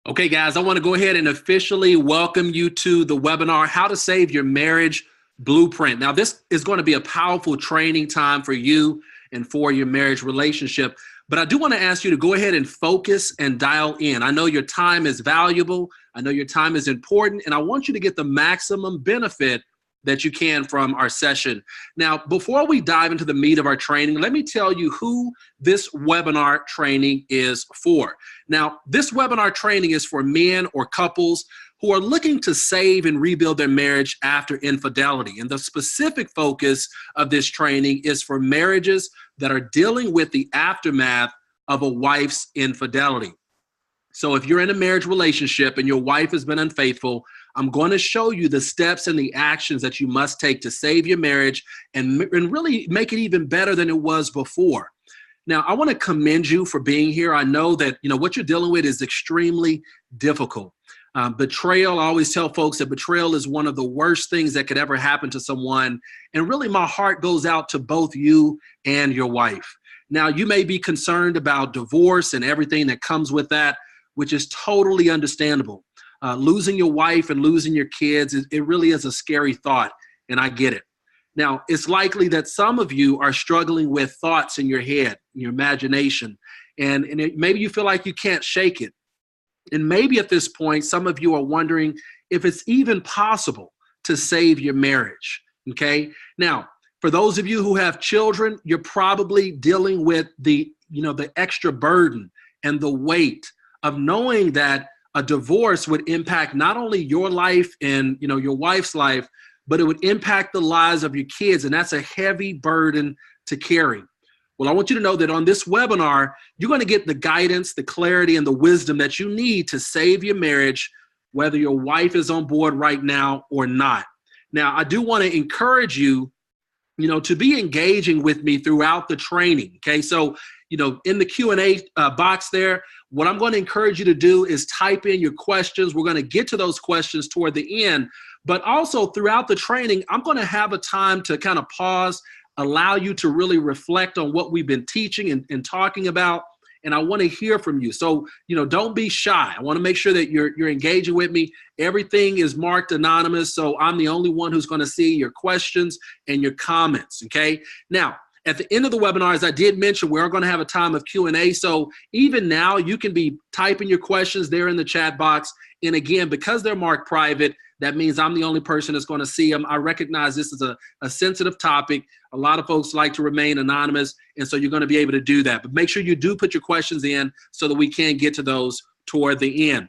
Okay, guys, I want to go ahead and officially welcome you to the webinar, How to Save Your Marriage Blueprint. Now, this is going to be a powerful training time for you and for your marriage relationship. But I do want to ask you to go ahead and focus and dial in. I know your time is valuable. I know your time is important, and I want you to get the maximum benefit that you can from our session. Now, before we dive into the meat of our training, let me tell you who this webinar training is for. Now, this webinar training is for men or couples who are looking to save and rebuild their marriage after infidelity. And the specific focus of this training is for marriages that are dealing with the aftermath of a wife's infidelity. So if you're in a marriage relationship and your wife has been unfaithful, I'm going to show you the steps and the actions that you must take to save your marriage and really make it even better than it was before. Now, I want to commend you for being here. I know that what you're dealing with is extremely difficult. Betrayal, I always tell folks that betrayal is one of the worst things that could ever happen to someone. And really, my heart goes out to both you and your wife. Now, you may be concerned about divorce and everything that comes with that, which is totally understandable. Losing your wife and losing your kids, it really is a scary thought, and I get it. Now, it's likely that some of you are struggling with thoughts in your head, in your imagination, and maybe you feel like you can't shake it. And maybe at this point, some of you are wondering if it's even possible to save your marriage, okay? Now, for those of you who have children, you're probably dealing with the extra burden and the weight of knowing that a divorce would impact not only your life and your wife's life, but it would impact the lives of your kids, and that's a heavy burden to carry. Well, I want you to know that on this webinar, you're going to get the guidance, the clarity, and the wisdom that you need to save your marriage, whether your wife is on board right now or not. Now, I do want to encourage you, to be engaging with me throughout the training, okay? So, in the Q&A box there, what I'm going to encourage you to do is type in your questions. We're going to get to those questions toward the end, but also throughout the training, I'm going to have a time to kind of pause, allow you to really reflect on what we've been teaching and talking about, and I want to hear from you. So, don't be shy. I want to make sure that you're engaging with me. Everything is marked anonymous, so I'm the only one who's going to see your questions and your comments, okay? Now, at the end of the webinar, as I did mention, we're going to have a time of Q&A. So even now, you can be typing your questions there in the chat box. And again, because they're marked private, that means I'm the only person that's going to see them. I recognize this is a sensitive topic. A lot of folks like to remain anonymous, and so you're going to be able to do that. But make sure you do put your questions in so that we can get to those toward the end.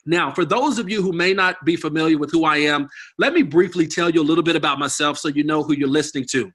Now, for those of you who may not be familiar with who I am, let me briefly tell you a little bit about myself so you know who you're listening to.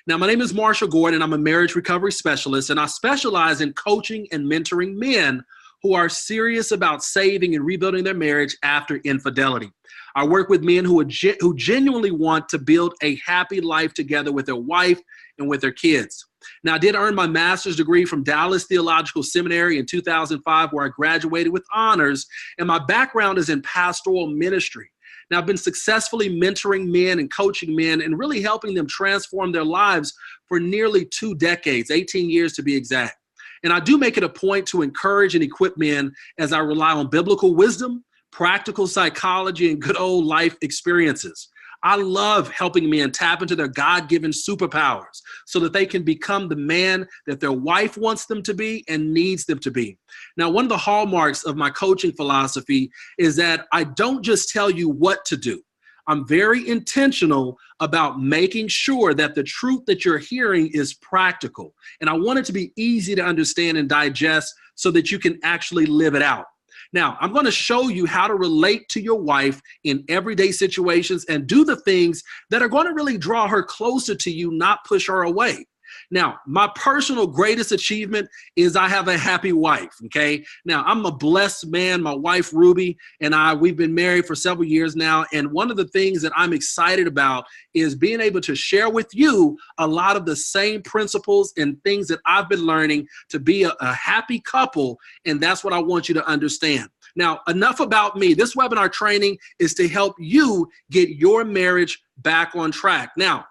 Now, my name is Marshall Gordon. I'm a marriage recovery specialist, and I specialize in coaching and mentoring men who are serious about saving and rebuilding their marriage after infidelity. I work with men who genuinely want to build a happy life together with their wife and with their kids. Now, I did earn my master's degree from Dallas Theological Seminary in 2005, where I graduated with honors, and my background is in pastoral ministry. Now, I've been successfully mentoring men and coaching men and really helping them transform their lives for nearly 2 decades, 18 years to be exact. And I do make it a point to encourage and equip men as I rely on biblical wisdom, practical psychology, and good old life experiences. I love helping men tap into their God-given superpowers so that they can become the man that their wife wants them to be and needs them to be. Now, one of the hallmarks of my coaching philosophy is that I don't just tell you what to do. I'm very intentional about making sure that the truth that you're hearing is practical. And I want it to be easy to understand and digest so that you can actually live it out. Now, I'm going to show you how to relate to your wife in everyday situations and do the things that are going to really draw her closer to you, not push her away. Now, my personal greatest achievement is I have a happy wife, okay? Now, I'm a blessed man. My wife, Ruby, and we've been married for several years now, and one of the things that I'm excited about is being able to share with you a lot of the same principles and things that I've been learning to be a happy couple, and that's what I want you to understand. Now, enough about me. This webinar training is to help you get your marriage back on track. Now,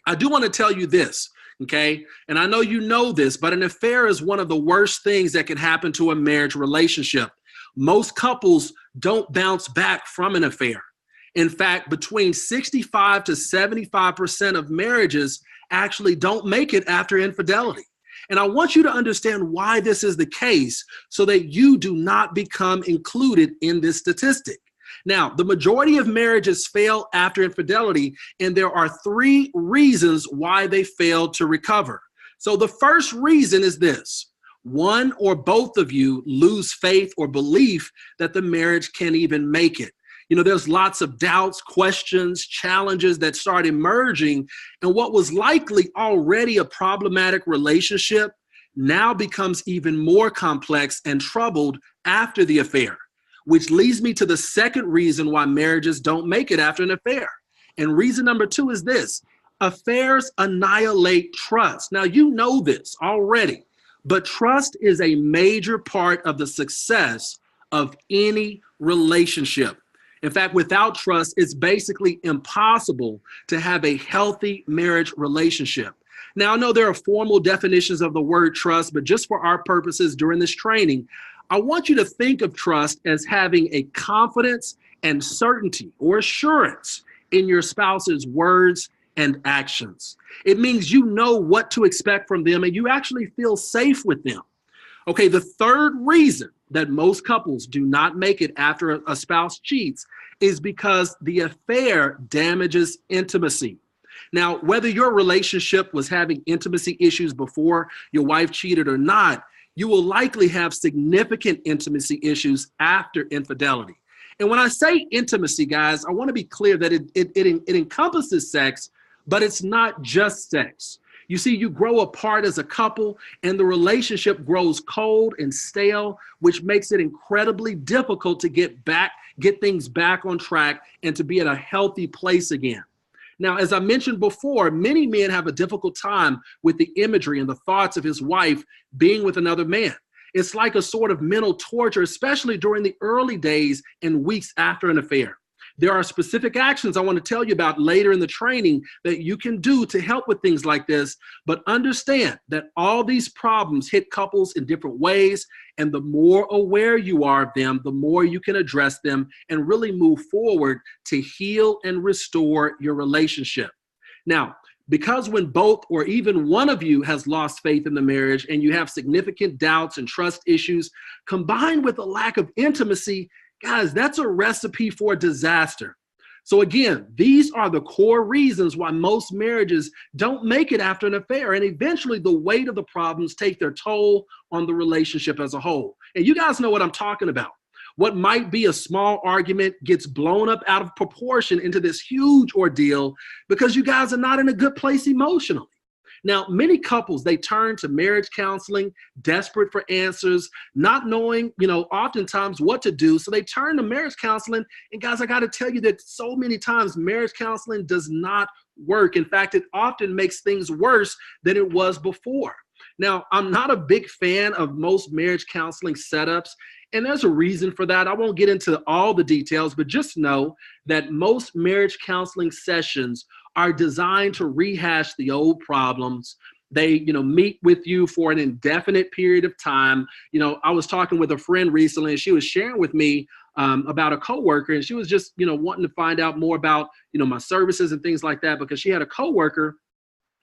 I do want to tell you this. Okay. And I know you know this, but an affair is one of the worst things that can happen to a marriage relationship. Most couples don't bounce back from an affair. In fact, between 65 to 75% of marriages actually don't make it after infidelity. And I want you to understand why this is the case so that you do not become included in this statistic. Now, the majority of marriages fail after infidelity, and there are 3 reasons why they fail to recover. So the first reason is this: one or both of you lose faith or belief that the marriage can even make it. There's lots of doubts, questions, challenges that start emerging, and what was likely already a problematic relationship now becomes even more complex and troubled after the affair, which leads me to the second reason why marriages don't make it after an affair. And reason number 2 is this: affairs annihilate trust. Now, you know this already, but trust is a major part of the success of any relationship. In fact, without trust, it's basically impossible to have a healthy marriage relationship. Now, I know there are formal definitions of the word trust, but just for our purposes during this training, I want you to think of trust as having a confidence and certainty or assurance in your spouse's words and actions. It means you know what to expect from them and you actually feel safe with them. Okay, the third reason that most couples do not make it after a spouse cheats is because the affair damages intimacy. Now, whether your relationship was having intimacy issues before your wife cheated or not, you will likely have significant intimacy issues after infidelity. And when I say intimacy, guys, I want to be clear that it encompasses sex, but it's not just sex. You see, you grow apart as a couple and the relationship grows cold and stale, which makes it incredibly difficult to get things back on track and to be at a healthy place again. Now, as I mentioned before, many men have a difficult time with the imagery and the thoughts of his wife being with another man. It's like a sort of mental torture, especially during the early days and weeks after an affair. There are specific actions I want to tell you about later in the training that you can do to help with things like this, but understand that all these problems hit couples in different ways, and the more aware you are of them, the more you can address them and really move forward to heal and restore your relationship. Now, because when both or even one of you has lost faith in the marriage and you have significant doubts and trust issues, combined with a lack of intimacy, guys, that's a recipe for disaster. So again, these are the core reasons why most marriages don't make it after an affair. And eventually the weight of the problems take their toll on the relationship as a whole. And you guys know what I'm talking about. What might be a small argument gets blown up out of proportion into this huge ordeal because you guys are not in a good place emotionally. Now, many couples, they turn to marriage counseling, desperate for answers, not knowing, oftentimes what to do. So they turn to marriage counseling. And guys, I got to tell you that so many times marriage counseling does not work. In fact, it often makes things worse than it was before. Now, I'm not a big fan of most marriage counseling setups, and there's a reason for that. I won't get into all the details, but just know that most marriage counseling sessions are designed to rehash the old problems. They, meet with you for an indefinite period of time. I was talking with a friend recently, and she was sharing with me about a coworker, and she was just, wanting to find out more about, my services and things like that, because she had a coworker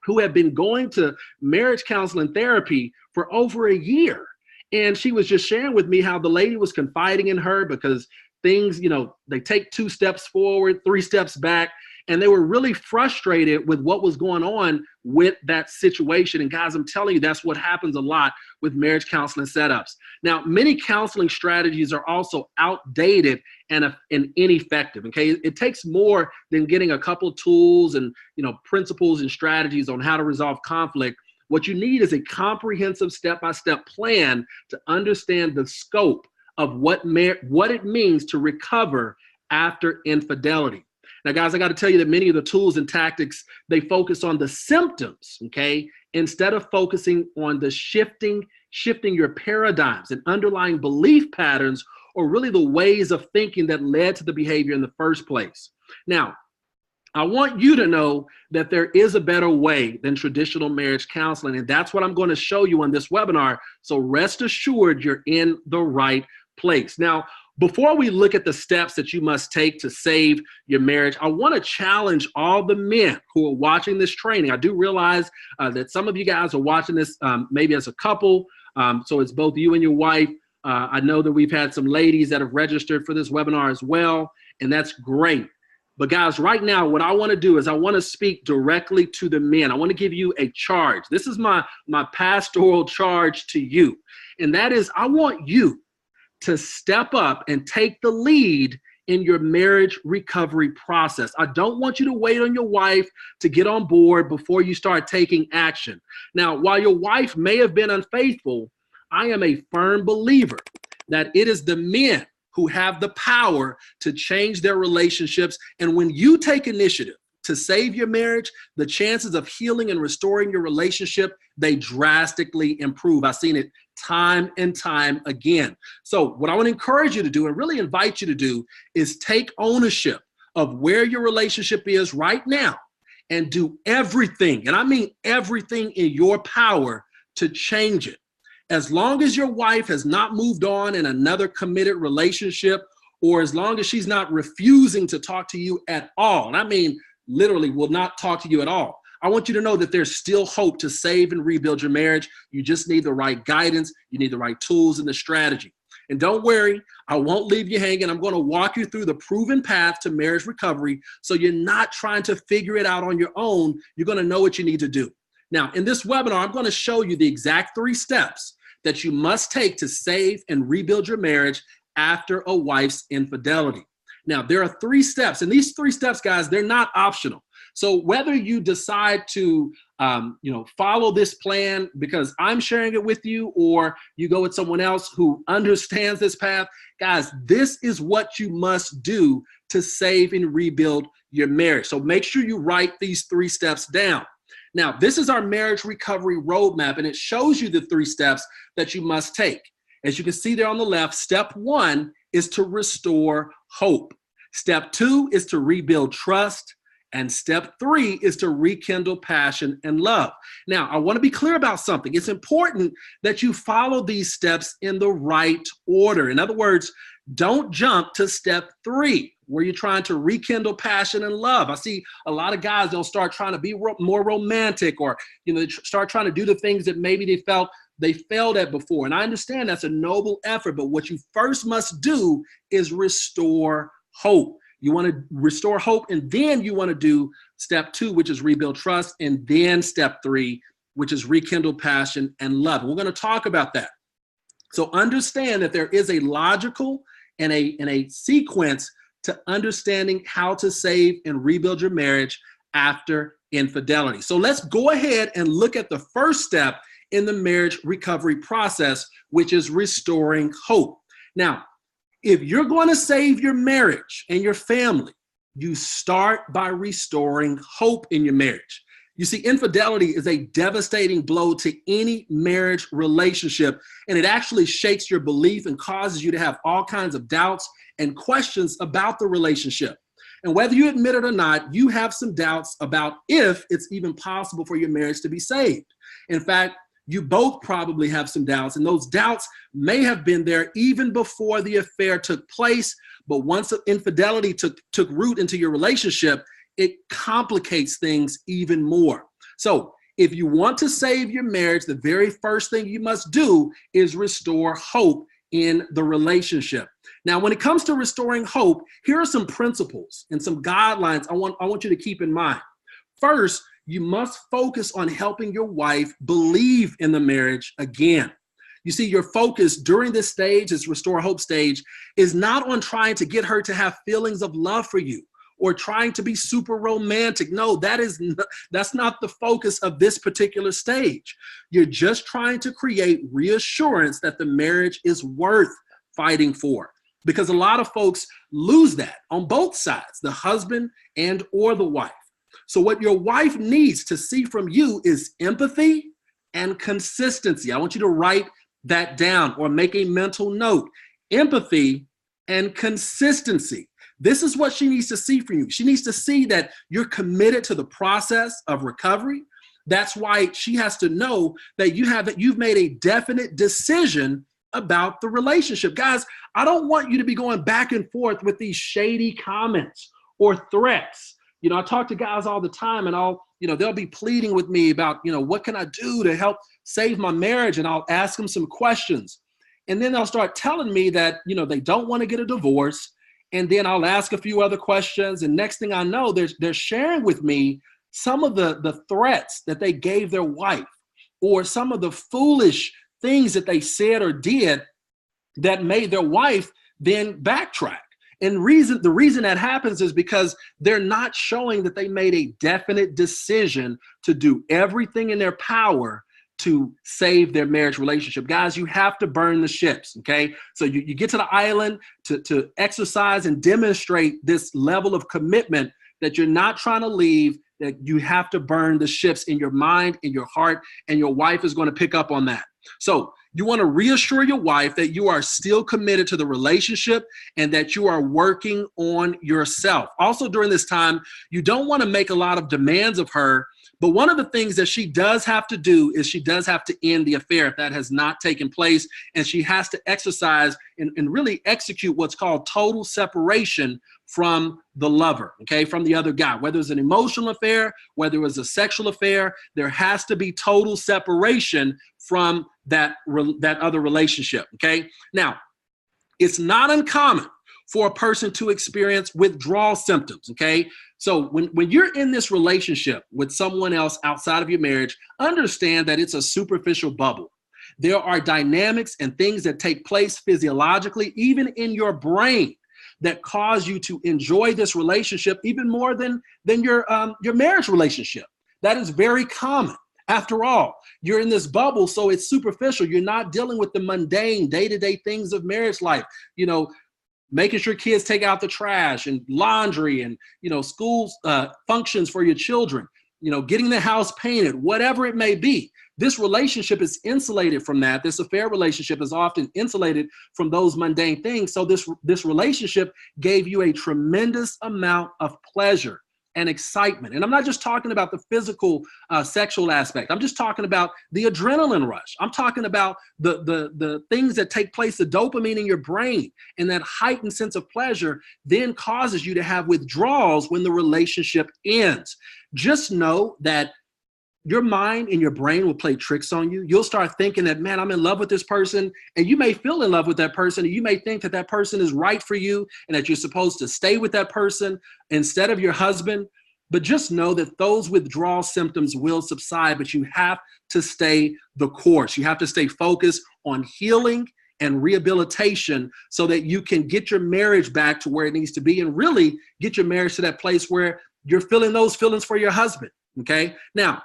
who had been going to marriage counseling therapy for over a year. And she was just sharing with me how the lady was confiding in her because things, they take 2 steps forward, 3 steps back. And they were really frustrated with what was going on with that situation. And guys, I'm telling you, that's what happens a lot with marriage counseling setups. Now, many counseling strategies are also outdated and ineffective. Okay, it takes more than getting a couple tools and principles and strategies on how to resolve conflict. What you need is a comprehensive step-by-step plan to understand the scope of what it means to recover after infidelity. Now, guys, I got to tell you that many of the tools and tactics, they focus on the symptoms, okay, instead of focusing on the shifting your paradigms and underlying belief patterns, or really the ways of thinking that led to the behavior in the first place. Now, I want you to know that there is a better way than traditional marriage counseling, and that's what I'm going to show you on this webinar. So rest assured you're in the right place. Now, before we look at the steps that you must take to save your marriage, I want to challenge all the men who are watching this training. I do realize that some of you guys are watching this maybe as a couple. So it's both you and your wife. I know that we've had some ladies that have registered for this webinar as well, and that's great. But guys, right now, what I want to do is I want to speak directly to the men. I want to give you a charge. This is my pastoral charge to you. And that is, I want you to step up and take the lead in your marriage recovery process. I don't want you to wait on your wife to get on board before you start taking action. Now, while your wife may have been unfaithful, I am a firm believer that it is the men who have the power to change their relationships. And when you take initiative to save your marriage, the chances of healing and restoring your relationship, they drastically improve. I've seen it time and time again. So what I want to encourage you to do and really invite you to do is take ownership of where your relationship is right now and do everything, and I mean everything in your power to change it. As long as your wife has not moved on in another committed relationship, or as long as she's not refusing to talk to you at all, and I mean literally will not talk to you at all, I want you to know that there's still hope to save and rebuild your marriage. You just need the right guidance. You need the right tools and the strategy. And don't worry, I won't leave you hanging. I'm going to walk you through the proven path to marriage recovery so you're not trying to figure it out on your own. You're going to know what you need to do. Now, in this webinar, I'm going to show you the exact 3 steps that you must take to save and rebuild your marriage after a wife's infidelity. Now, there are 3 steps, and these 3 steps, guys, they're not optional. So whether you decide to, follow this plan because I'm sharing it with you, or you go with someone else who understands this path, guys, this is what you must do to save and rebuild your marriage. So make sure you write these 3 steps down. Now, this is our marriage recovery roadmap, and it shows you the 3 steps that you must take. As you can see there on the left, step 1 is to restore hope. Step 2 is to rebuild trust. And step 3 is to rekindle passion and love. Now, I want to be clear about something. It's important that you follow these steps in the right order. In other words, don't jump to step 3, where you're trying to rekindle passion and love. I see a lot of guys, they'll start trying to be more romantic, or they start trying to do the things that maybe they felt they failed at before. And I understand that's a noble effort, but what you first must do is restore hope. You want to restore hope, and then you want to do step 2, which is rebuild trust, and then step 3, which is rekindle passion and love. We're going to talk about that. So understand that there is a logical and a sequence to understanding how to save and rebuild your marriage after infidelity. So let's go ahead and look at the first step in the marriage recovery process, which is restoring hope. Now, if you're going to save your marriage and your family, you start by restoring hope in your marriage. You see, infidelity is a devastating blow to any marriage relationship, and it actually shakes your belief and causes you to have all kinds of doubts and questions about the relationship. And whether you admit it or not, you have some doubts about if it's even possible for your marriage to be saved. In fact, you both probably have some doubts, and those doubts may have been there even before the affair took place. But once infidelity took root into your relationship, it complicates things even more. So if you want to save your marriage, the very first thing you must do is restore hope in the relationship. Now, when it comes to restoring hope, here are some principles and some guidelines I want you to keep in mind. First, you must focus on helping your wife believe in the marriage again. You see, your focus during this stage, this restore hope stage, is not on trying to get her to have feelings of love for you or trying to be super romantic. No, that's not the focus of this particular stage. You're just trying to create reassurance that the marriage is worth fighting for, because a lot of folks lose that on both sides, the husband and or the wife. So what your wife needs to see from you is empathy and consistency. I want you to write that down or make a mental note. Empathy and consistency. This is what she needs to see from you. She needs to see that you're committed to the process of recovery. That's why she has to know that you've made a definite decision about the relationship. Guys, I don't want you to be going back and forth with these shady comments or threats. I talk to guys all the time, and they'll be pleading with me about, what can I do to help save my marriage? And I'll ask them some questions. And then they'll start telling me that, they don't want to get a divorce. And then I'll ask a few other questions. And next thing I know, they're sharing with me some of the threats that they gave their wife, or some of the foolish things that they said or did that made their wife then backtrack. And the reason that happens is because they're not showing that they made a definite decision to do everything in their power to save their marriage relationship. Guys, you have to burn the ships, okay? So you get to the island to exercise and demonstrate this level of commitment that you're not trying to leave, that you have to burn the ships in your mind, in your heart, and your wife is going to pick up on that. So you want to reassure your wife that you are still committed to the relationship and that you are working on yourself. Also, during this time, you don't want to make a lot of demands of her. But one of the things that she does have to do is she does have to end the affair if that has not taken place. And she has to exercise and really execute what's called total separation from the lover, okay, from the other guy. Whether it's an emotional affair, whether it was a sexual affair, there has to be total separation from that other relationship, okay? Now, it's not uncommon for a person to experience withdrawal symptoms, okay? So when you're in this relationship with someone else outside of your marriage, understand that it's a superficial bubble. There are dynamics and things that take place physiologically, even in your brain, that cause you to enjoy this relationship even more than your marriage relationship. That is very common. After all, you're in this bubble, so it's superficial. You're not dealing with the mundane day-to-day things of marriage life. Making sure kids take out the trash and laundry and, school functions for your children, getting the house painted, whatever it may be. This relationship is insulated from that. This affair relationship is often insulated from those mundane things. So this relationship gave you a tremendous amount of pleasure and excitement. And I'm not just talking about the physical sexual aspect. I'm just talking about the adrenaline rush. I'm talking about the things that take place, the dopamine in your brain, and that heightened sense of pleasure then causes you to have withdrawals when the relationship ends. Just know that your mind and your brain will play tricks on you. You'll start thinking that, man, I'm in love with this person. And you may feel in love with that person. And you may think that that person is right for you and that you're supposed to stay with that person instead of your husband. But just know that those withdrawal symptoms will subside, but you have to stay the course. You have to stay focused on healing and rehabilitation so that you can get your marriage back to where it needs to be and really get your marriage to that place where you're feeling those feelings for your husband. Okay. Now,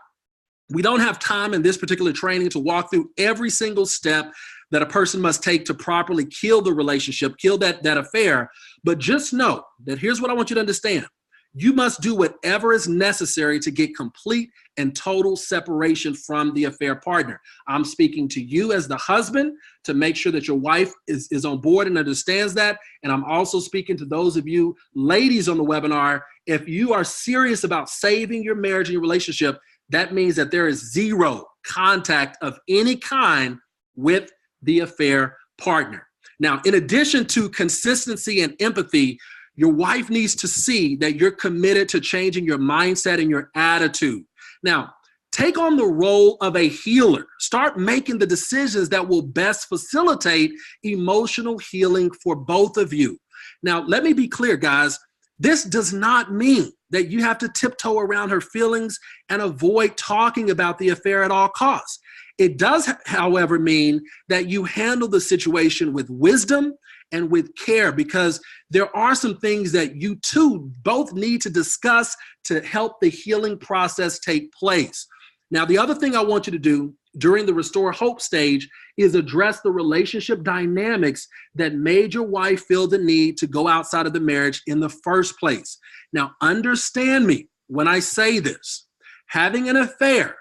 we don't have time in this particular training to walk through every single step that a person must take to properly kill the relationship, kill that affair. But just know that here's what I want you to understand. You must do whatever is necessary to get complete and total separation from the affair partner. I'm speaking to you as the husband to make sure that your wife is on board and understands that. And I'm also speaking to those of you ladies on the webinar. If you are serious about saving your marriage and your relationship, that means that there is zero contact of any kind with the affair partner. Now, in addition to consistency and empathy, your wife needs to see that you're committed to changing your mindset and your attitude. Now, take on the role of a healer. Start making the decisions that will best facilitate emotional healing for both of you. Now, let me be clear, guys. This does not mean that you have to tiptoe around her feelings and avoid talking about the affair at all costs. It does, however, mean that you handle the situation with wisdom and with care, because there are some things that you two both need to discuss to help the healing process take place. Now, the other thing I want you to do during the Restore Hope stage is address the relationship dynamics that made your wife feel the need to go outside of the marriage in the first place. Now, understand me when I say this. Having an affair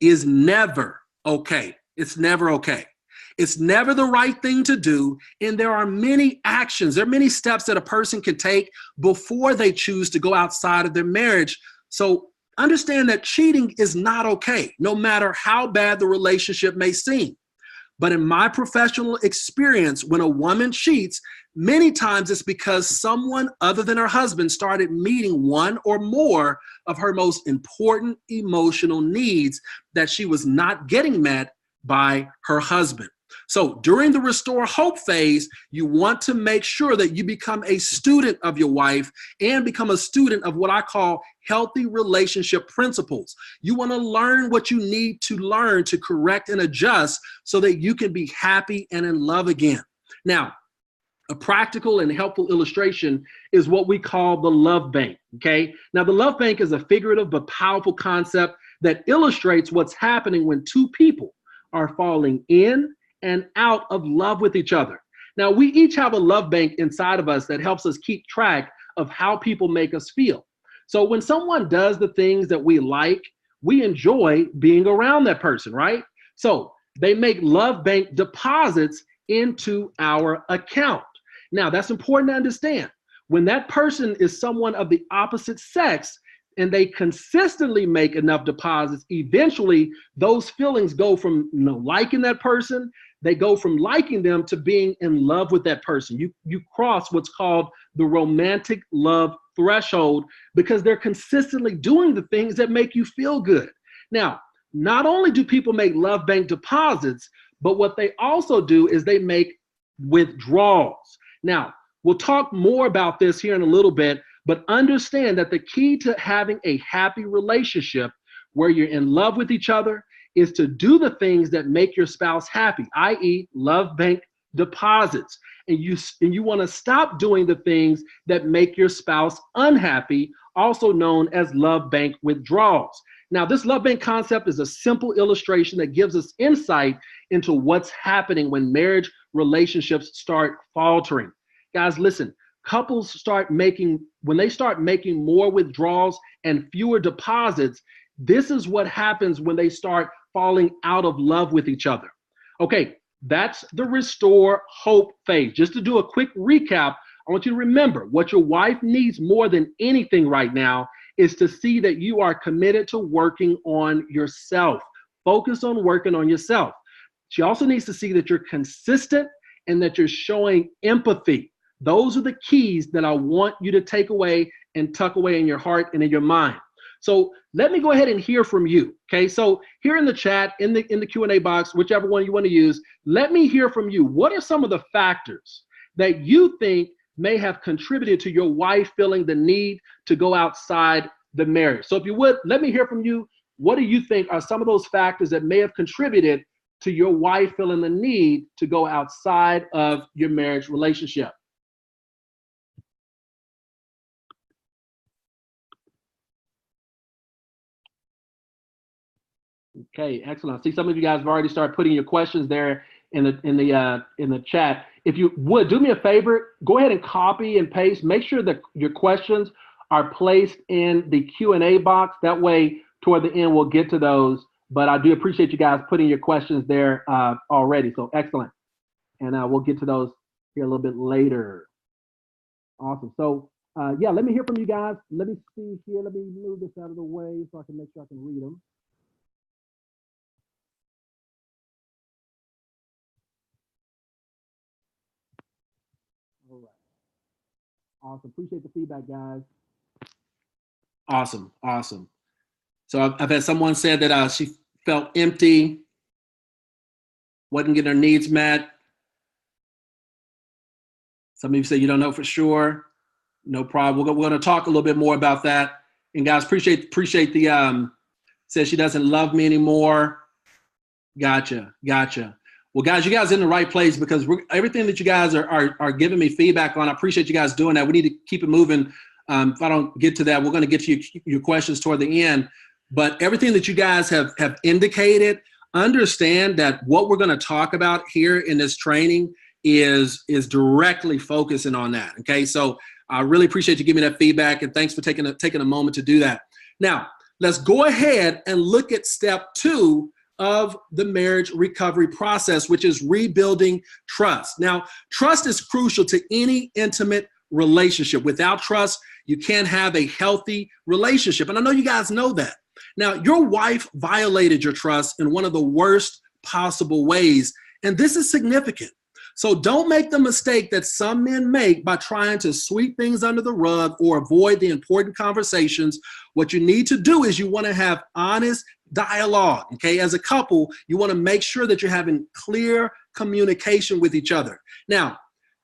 is never okay. It's never okay. It's never the right thing to do, and there are many actions, there are many steps that a person can take before they choose to go outside of their marriage. So understand that cheating is not okay, no matter how bad the relationship may seem. But in my professional experience, when a woman cheats, many times it's because someone other than her husband started meeting one or more of her most important emotional needs that she was not getting met by her husband. So during the restore hope phase, you want to make sure that you become a student of your wife and become a student of what I call healthy relationship principles. You want to learn what you need to learn to correct and adjust so that you can be happy and in love again. Now, a practical and helpful illustration is what we call the love bank, okay? Now, the love bank is a figurative but powerful concept that illustrates what's happening when two people are falling in and out of love with each other. Now, we each have a love bank inside of us that helps us keep track of how people make us feel. So when someone does the things that we like, we enjoy being around that person, right? So they make love bank deposits into our account. Now, that's important to understand. When that person is someone of the opposite sex, and they consistently make enough deposits, eventually those feelings go from liking that person, they go from liking them to being in love with that person. You cross what's called the romantic love threshold because they're consistently doing the things that make you feel good. Now, not only do people make love bank deposits, but what they also do is they make withdrawals. Now, we'll talk more about this here in a little bit, but understand that the key to having a happy relationship where you're in love with each other is to do the things that make your spouse happy, i.e. love bank deposits. And you want to stop doing the things that make your spouse unhappy, also known as love bank withdrawals. Now, this love bank concept is a simple illustration that gives us insight into what's happening when marriage relationships start faltering. Guys, listen. Couples when they start making more withdrawals and fewer deposits, this is what happens when they start falling out of love with each other. Okay, that's the restore hope phase. Just to do a quick recap, I want you to remember what your wife needs more than anything right now is to see that you are committed to working on yourself. Focus on working on yourself. She also needs to see that you're consistent and that you're showing empathy. Those are the keys that I want you to take away and tuck away in your heart and in your mind. So let me go ahead and hear from you. Okay, so here in the chat, in the Q&A box, whichever one you want to use, let me hear from you. What are some of the factors that you think may have contributed to your wife feeling the need to go outside the marriage? So if you would, let me hear from you. What do you think are some of those factors that may have contributed to your wife feeling the need to go outside of your marriage relationship? Okay, excellent. I see some of you guys have already started putting your questions there in the chat. If you would do me a favor, go ahead and copy and paste. Make sure that your questions are placed in the Q&A box. That way, toward the end, we'll get to those. But I do appreciate you guys putting your questions there already. So excellent, and we'll get to those here a little bit later. Awesome. So yeah, let me hear from you guys. Let me see here. Let me move this out of the way so I can make sure I can read them. All right. Awesome. Appreciate the feedback, guys. Awesome. Awesome. So I've had someone said that she felt empty, wasn't getting her needs met. Some of you say you don't know for sure. No problem. We're going to talk a little bit more about that. And guys, appreciate the says she doesn't love me anymore. Gotcha. Well, guys, you guys are in the right place because everything that you guys are giving me feedback on, I appreciate you guys doing that. We need to keep it moving. If I don't get to that, we're going to get to your questions toward the end. But everything that you guys have indicated, understand that what we're going to talk about here in this training is directly focusing on that. Okay, so I really appreciate you giving me that feedback, and thanks for taking a moment to do that. Now, let's go ahead and look at step 2 of the marriage recovery process, which is rebuilding trust. Now, trust is crucial to any intimate relationship. Without trust, you can't have a healthy relationship. And I know you guys know that. Now, your wife violated your trust in one of the worst possible ways, And this is significant. So don't make the mistake that some men make by trying to sweep things under the rug or avoid the important conversations. What you need to do is you want to have honest dialogue, okay? As a couple, you want to make sure that you're having clear communication with each other. Now,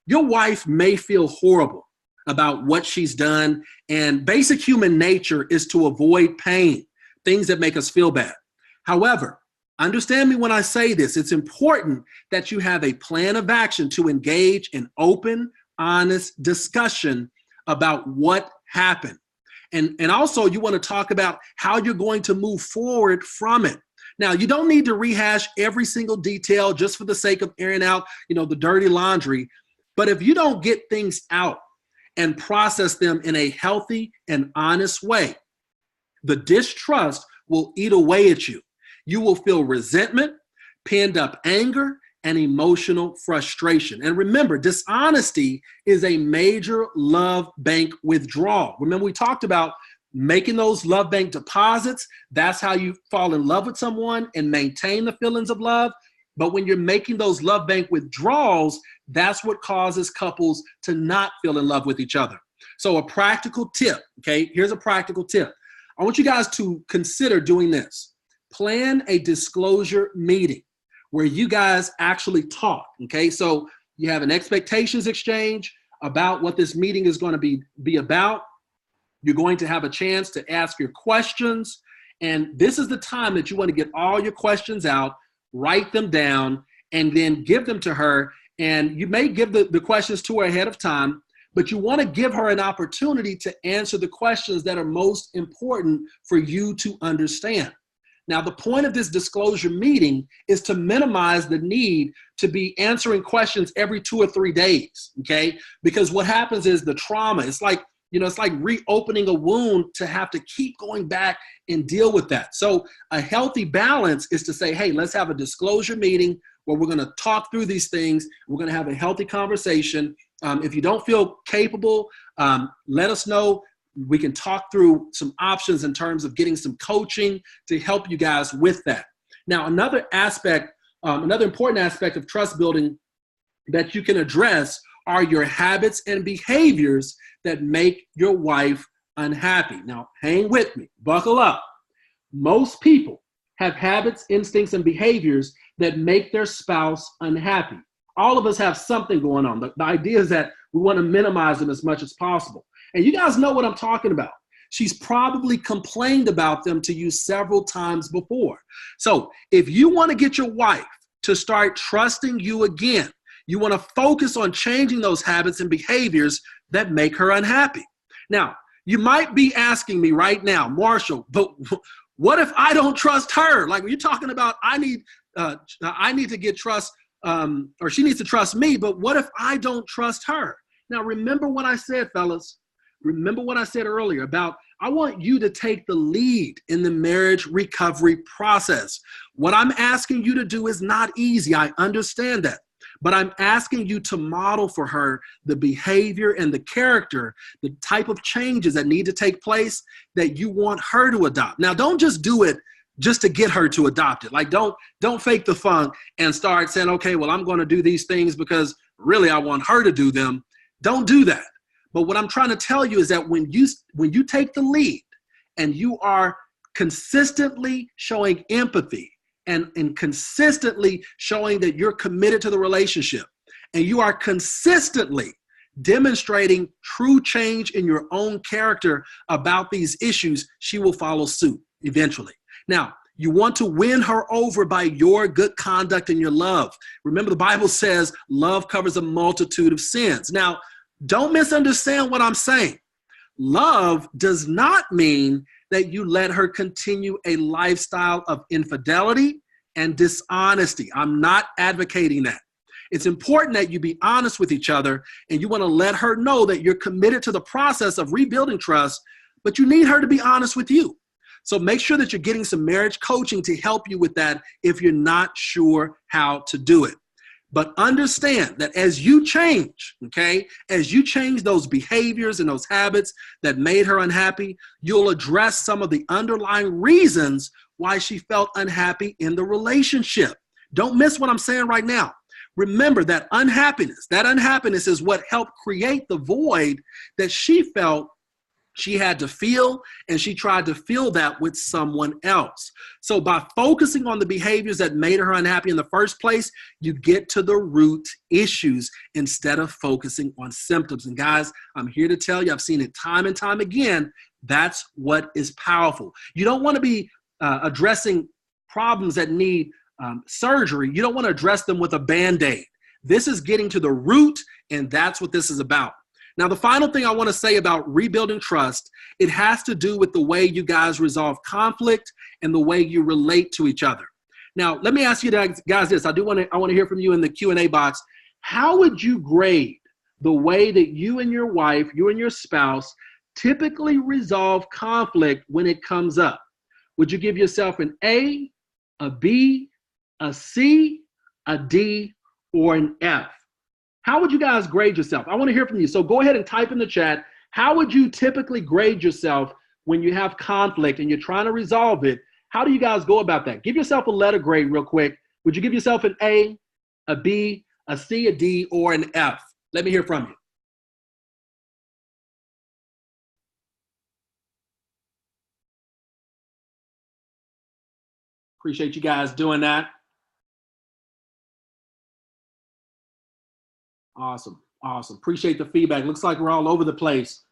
your wife may feel horrible about what she's done, and basic human nature is to avoid pain, things that make us feel bad. However, understand me when I say this, it's important that you have a plan of action to engage in open, honest discussion about what happened. And also you want to talk about how you're going to move forward from it. Now, you don't need to rehash every single detail just for the sake of airing out, the dirty laundry. But if you don't get things out and process them in a healthy and honest way, the distrust will eat away at you. You will feel resentment, penned up anger, and emotional frustration. And remember, dishonesty is a major love bank withdrawal. Remember, we talked about making those love bank deposits. That's how you fall in love with someone and maintain the feelings of love. But when you're making those love bank withdrawals, that's what causes couples to not feel in love with each other. So a practical tip, okay? Here's a practical tip. I want you guys to consider doing this. Plan a disclosure meeting where you guys actually talk, okay? So you have an expectations exchange about what this meeting is going to be about. You're going to have a chance to ask your questions. And this is the time that you want to get all your questions out, write them down, and then give them to her. And you may give the questions to her ahead of time, but you want to give her an opportunity to answer the questions that are most important for you to understand. Now, the point of this disclosure meeting is to minimize the need to be answering questions every 2 or 3 days, okay? Because what happens is the trauma, it's like reopening a wound to have to keep going back and deal with that. So a healthy balance is to say, hey, let's have a disclosure meeting where we're going to talk through these things. We're going to have a healthy conversation. If you don't feel capable, let us know. We can talk through some options in terms of getting some coaching to help you guys with that. Now, another important aspect of trust building that you can address are your habits and behaviors that make your wife unhappy. Now, hang with me, buckle up. Most people have habits, instincts, and behaviors that make their spouse unhappy. All of us have something going on. The idea is that we want to minimize them as much as possible. And you guys know what I'm talking about. She's probably complained about them to you several times before. So if you want to get your wife to start trusting you again, you want to focus on changing those habits and behaviors that make her unhappy. Now, you might be asking me right now, Marshall, but what if I don't trust her? Like, when you're talking about I need to get trust, or she needs to trust me, but what if I don't trust her? Now, remember what I said, fellas. Remember what I said earlier about I want you to take the lead in the marriage recovery process. What I'm asking you to do is not easy. I understand that. But I'm asking you to model for her the behavior and the character, the type of changes that need to take place that you want her to adopt. Now, don't just do it just to get her to adopt it. Like, don't fake the funk and start saying, okay, well, I'm going to do these things because really I want her to do them. Don't do that. But what I'm trying to tell you is that when you take the lead and you are consistently showing empathy and consistently showing that you're committed to the relationship, and you are consistently demonstrating true change in your own character about these issues, she will follow suit eventually. Now, you want to win her over by your good conduct and your love. Remember, the Bible says love covers a multitude of sins. Now, don't misunderstand what I'm saying. Love does not mean that you let her continue a lifestyle of infidelity and dishonesty. I'm not advocating that. It's important that you be honest with each other, and you want to let her know that you're committed to the process of rebuilding trust, but you need her to be honest with you. So make sure that you're getting some marriage coaching to help you with that if you're not sure how to do it. But understand that as you change, okay, as you change those behaviors and those habits that made her unhappy, you'll address some of the underlying reasons why she felt unhappy in the relationship. Don't miss what I'm saying right now. Remember that unhappiness is what helped create the void that she felt she had to feel, and she tried to fill that with someone else. So by focusing on the behaviors that made her unhappy in the first place, you get to the root issues instead of focusing on symptoms. And guys, I'm here to tell you, I've seen it time and time again, that's what is powerful. You don't want to be addressing problems that need surgery. You don't want to address them with a Band-Aid. This is getting to the root, and that's what this is about. Now, the final thing I want to say about rebuilding trust, it has to do with the way you guys resolve conflict and the way you relate to each other. Now, let me ask you guys this. I want to hear from you in the Q&A box. How would you grade the way that you and your wife, you and your spouse, typically resolve conflict when it comes up? Would you give yourself an A, a B, a C, a D, or an F? How would you guys grade yourself? I want to hear from you. So go ahead and type in the chat. How would you typically grade yourself when you have conflict and you're trying to resolve it? How do you guys go about that? Give yourself a letter grade real quick. Would you give yourself an A, a B, a C, a D, or an F? Let me hear from you. Appreciate you guys doing that. Awesome. Appreciate the feedback. Looks like we're all over the place.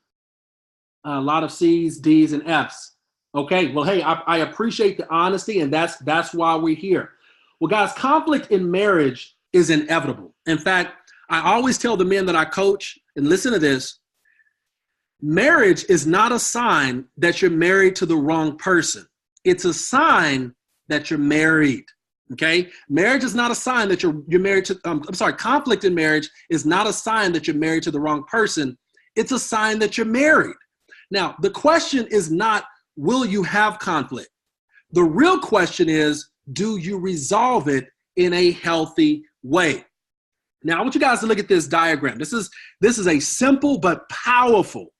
A lot of C's, D's, and F's. Okay. Well, hey, I appreciate the honesty, and that's why we're here. Well, guys, conflict in marriage is inevitable. In fact, I always tell the men that I coach, and listen to this, marriage is not a sign that you're married to the wrong person. It's a sign that you're married. Okay, marriage is not a sign that you're married to. Conflict in marriage is not a sign that you're married to the wrong person. It's a sign that you're married. Now, the question is not, will you have conflict? The real question is, do you resolve it in a healthy way? Now, I want you guys to look at this diagram. This is a simple but powerful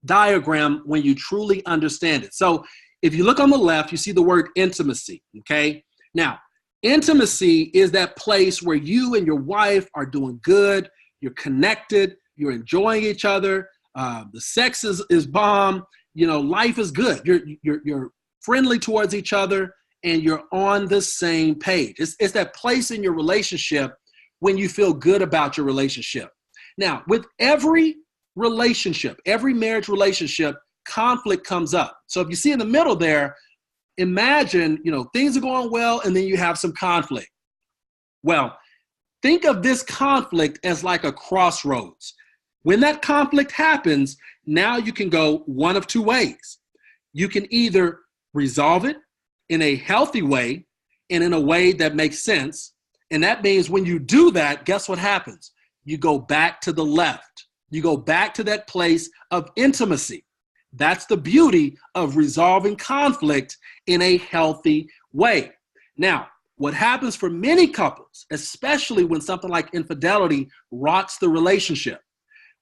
diagram when you truly understand it. So if you look on the left, you see the word intimacy. Okay, now, intimacy is that place where you and your wife are doing good, you're connected, you're enjoying each other, the sex is bomb, life is good. You're friendly towards each other, and you're on the same page. It's that place in your relationship when you feel good about your relationship. Now, with every relationship, every marriage relationship, conflict comes up. So if you see in the middle there, imagine, things are going well, and then you have some conflict. Well, think of this conflict as like a crossroads. When that conflict happens, now you can go one of two ways. You can either resolve it in a healthy way and in a way that makes sense. And that means when you do that, guess what happens? You go back to the left. You go back to that place of intimacy. That's the beauty of resolving conflict in a healthy way. Now, what happens for many couples, especially when something like infidelity rots the relationship,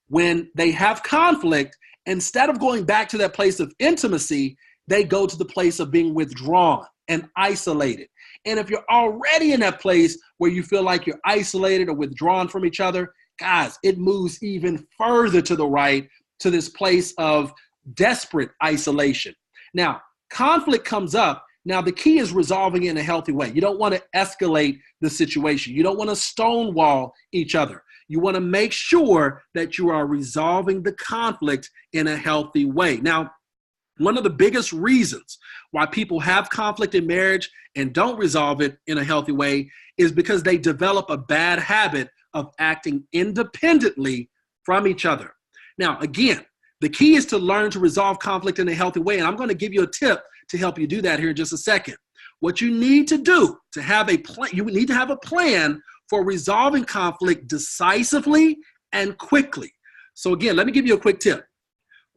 when they have conflict, instead of going back to that place of intimacy, they go to the place of being withdrawn and isolated. And if you're already in that place where you feel like you're isolated or withdrawn from each other, guys, it moves even further to the right to this place of desperate isolation. Now, conflict comes up. Now, the key is resolving it in a healthy way. You don't want to escalate the situation. You don't want to stonewall each other. You want to make sure that you are resolving the conflict in a healthy way. Now, one of the biggest reasons why people have conflict in marriage and don't resolve it in a healthy way is because they develop a bad habit of acting independently from each other. Now, again, the key is to learn to resolve conflict in a healthy way. And I'm going to give you a tip to help you do that here in just a second. What you need to do to have a plan, you need to have a plan for resolving conflict decisively and quickly. So again, let me give you a quick tip.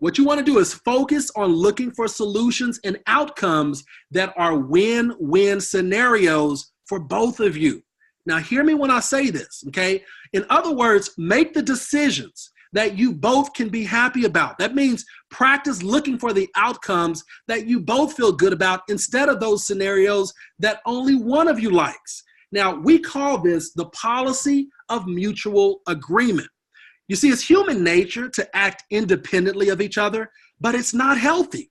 What you want to do is focus on looking for solutions and outcomes that are win-win scenarios for both of you. Now, hear me when I say this, okay? In other words, make the decisions that you both can be happy about. That means practice looking for the outcomes that you both feel good about instead of those scenarios that only one of you likes. Now, we call this the policy of mutual agreement. You see, it's human nature to act independently of each other, but it's not healthy.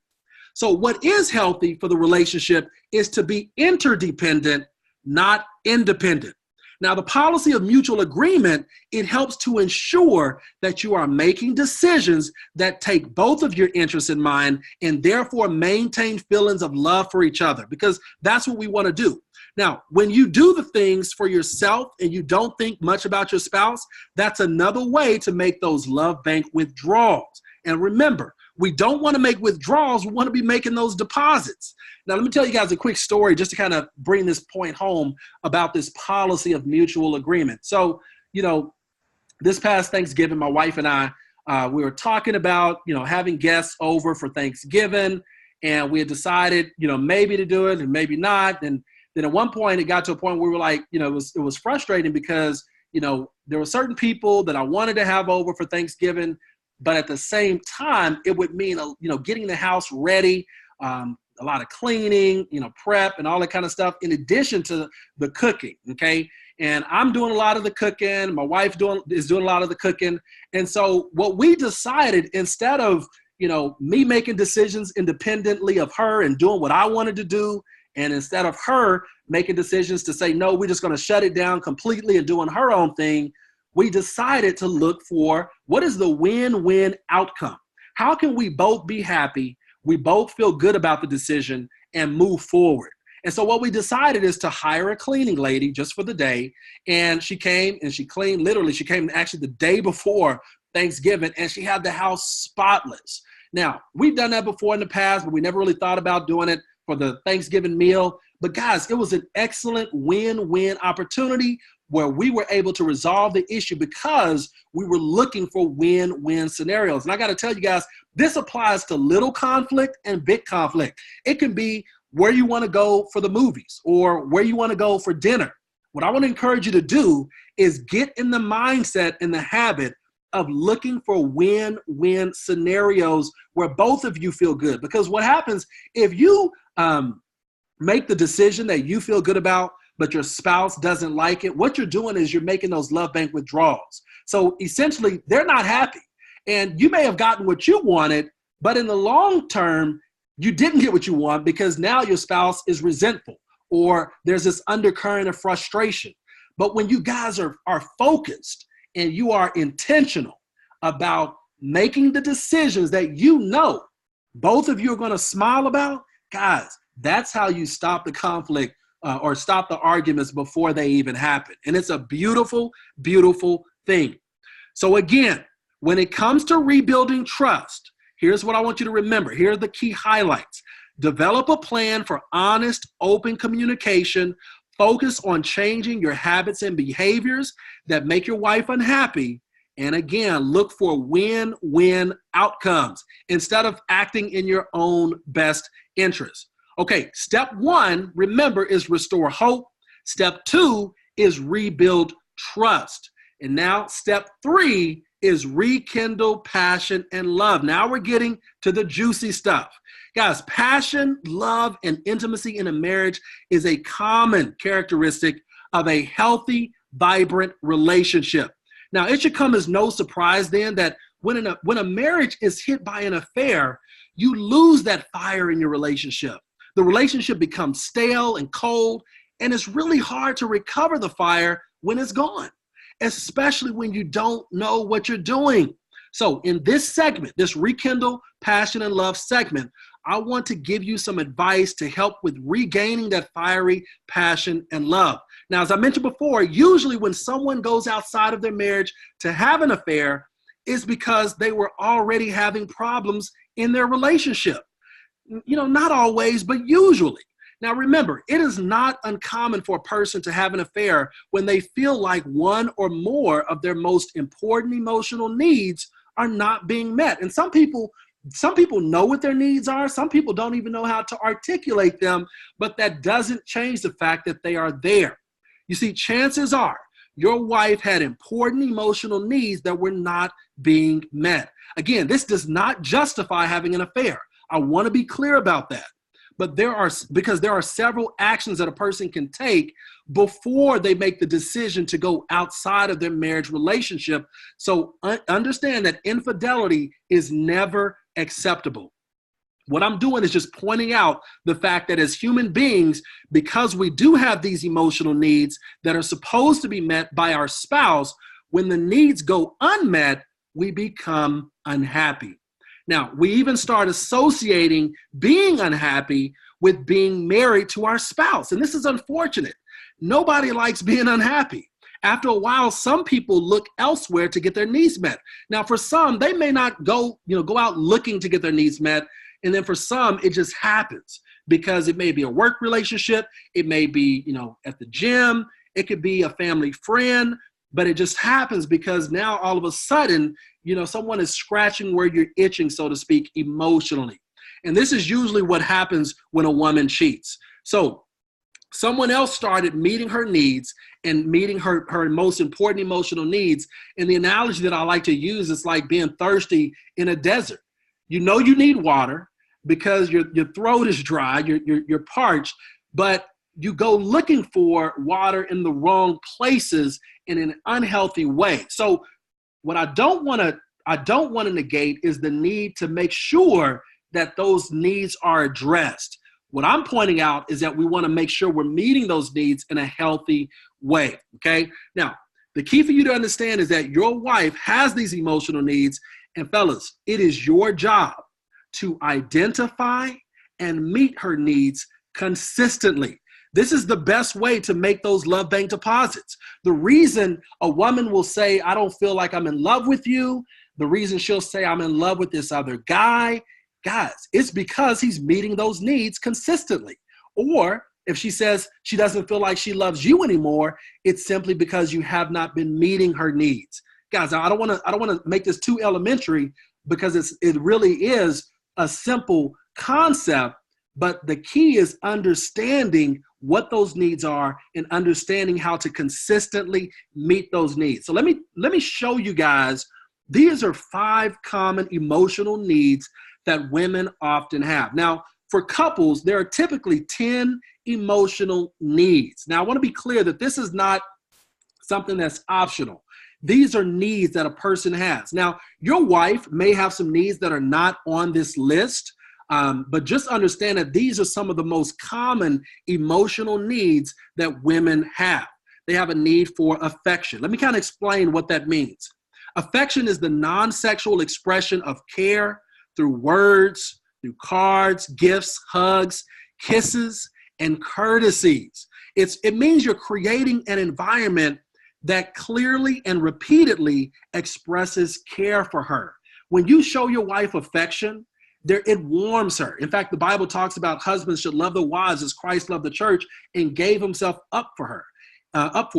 So what is healthy for the relationship is to be interdependent, not independent. Now, the policy of mutual agreement, it helps to ensure that you are making decisions that take both of your interests in mind and therefore maintain feelings of love for each other, because that's what we want to do. Now, when you do the things for yourself and you don't think much about your spouse, that's another way to make those love bank withdrawals. And remember, we don't want to make withdrawals. We want to be making those deposits. Now, let me tell you guys a quick story just to kind of bring this point home about this policy of mutual agreement. So, this past Thanksgiving, my wife and I, we were talking about, having guests over for Thanksgiving, and we had decided, maybe to do it and maybe not. And then at one point, it got to a point where we were like, it was frustrating because, there were certain people that I wanted to have over for Thanksgiving, but at the same time, it would mean, getting the house ready, a lot of cleaning, prep and all that kind of stuff, in addition to the cooking, okay? And I'm doing a lot of the cooking. My wife is doing a lot of the cooking. And so what we decided, instead of, me making decisions independently of her and doing what I wanted to do, and instead of her making decisions to say, no, we're just going to shut it down completely and doing her own thing, we decided to look for what is the win-win outcome. How can we both be happy, we both feel good about the decision, and move forward? And so what we decided is to hire a cleaning lady just for the day. And she came and she cleaned, literally, she came actually the day before Thanksgiving, and she had the house spotless. Now, we've done that before in the past, but we never really thought about doing it for the Thanksgiving meal. But guys, it was an excellent win-win opportunity where we were able to resolve the issue because we were looking for win-win scenarios. And I got to tell you guys, this applies to little conflict and big conflict. It can be where you want to go for the movies or where you want to go for dinner. What I want to encourage you to do is get in the mindset and the habit of looking for win-win scenarios where both of you feel good. Because what happens if you make the decision that you feel good about, but your spouse doesn't like it, what you're doing is you're making those love bank withdrawals. So essentially, they're not happy. And you may have gotten what you wanted, but in the long term, you didn't get what you want because now your spouse is resentful or there's this undercurrent of frustration. But when you guys are focused and you are intentional about making the decisions that both of you are going to smile about, guys, that's how you stop the conflict or stop the arguments before they even happen. And it's a beautiful, beautiful thing. So again, when it comes to rebuilding trust, here's what I want you to remember. Here are the key highlights. Develop a plan for honest, open communication. Focus on changing your habits and behaviors that make your wife unhappy. And again, look for win-win outcomes instead of acting in your own best interest. Okay, step 1, remember, is restore hope. Step 2 is rebuild trust. And now step 3 is rekindle passion and love. Now we're getting to the juicy stuff. Guys, passion, love, and intimacy in a marriage is a common characteristic of a healthy, vibrant relationship. Now, it should come as no surprise then that when a marriage is hit by an affair, you lose that fire in your relationship. The relationship becomes stale and cold, and it's really hard to recover the fire when it's gone, especially when you don't know what you're doing. So in this segment, this Rekindle Passion and Love segment, I want to give you some advice to help with regaining that fiery passion and love. Now, as I mentioned before, usually when someone goes outside of their marriage to have an affair, it's because they were already having problems in their relationship. Not always, but usually. Now, remember, it is not uncommon for a person to have an affair when they feel like one or more of their most important emotional needs are not being met. And some people know what their needs are. Some people don't even know how to articulate them, but that doesn't change the fact that they are there. You see, chances are your wife had important emotional needs that were not being met. Again, this does not justify having an affair. I want to be clear about that. but because there are several actions that a person can take before they make the decision to go outside of their marriage relationship. So understand that infidelity is never acceptable. What I'm doing is just pointing out the fact that as human beings, because we do have these emotional needs that are supposed to be met by our spouse, when the needs go unmet, we become unhappy. Now, we even start associating being unhappy with being married to our spouse. And this is unfortunate. Nobody likes being unhappy. After a while, some people look elsewhere to get their needs met. Now, for some, they may not go out looking to get their needs met. And then for some, it just happens because it may be a work relationship. It may be, at the gym. It could be a family friend, but it just happens because now all of a sudden, someone is scratching where you're itching, so to speak, emotionally. And this is usually what happens when a woman cheats. So someone else started meeting her needs and meeting her most important emotional needs. And the analogy that I like to use is like being thirsty in a desert. You know you need water because your throat is dry, you're parched, but you go looking for water in the wrong places in an unhealthy way. So what I don't want to negate is the need to make sure that those needs are addressed. What I'm pointing out is that we want to make sure we're meeting those needs in a healthy way, okay? Now, the key for you to understand is that your wife has these emotional needs, and fellas, it is your job to identify and meet her needs consistently. This is the best way to make those love bank deposits. The reason a woman will say, I don't feel like I'm in love with you, the reason she'll say I'm in love with this other guy, guys, it's because he's meeting those needs consistently. Or if she says she doesn't feel like she loves you anymore, it's simply because you have not been meeting her needs. Guys, I don't want to make this too elementary because it really is a simple concept, but the key is understanding what those needs are and understanding how to consistently meet those needs. So let me show you guys, these are 5 common emotional needs that women often have. Now, for couples, there are typically 10 emotional needs. Now, I want to be clear that this is not something that's optional. These are needs that a person has. Now, your wife may have some needs that are not on this list, but just understand that these are some of the most common emotional needs that women have. They have a need for affection. Let me kind of explain what that means. Affection is the non-sexual expression of care through words, through cards, gifts, hugs, kisses, and courtesies. It means you're creating an environment that clearly and repeatedly expresses care for her. When you show your wife affection, it warms her. In fact, the Bible talks about husbands should love their wives as Christ loved the church and gave himself up for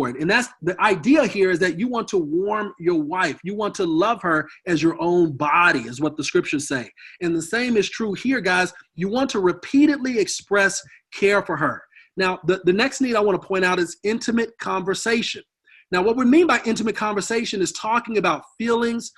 it. And that's the idea here, is that you want to warm your wife. You want to love her as your own body, is what the scriptures say. And the same is true here, guys. You want to repeatedly express care for her. Now, the next need I want to point out is intimate conversation. Now, what we mean by intimate conversation is talking about feelings,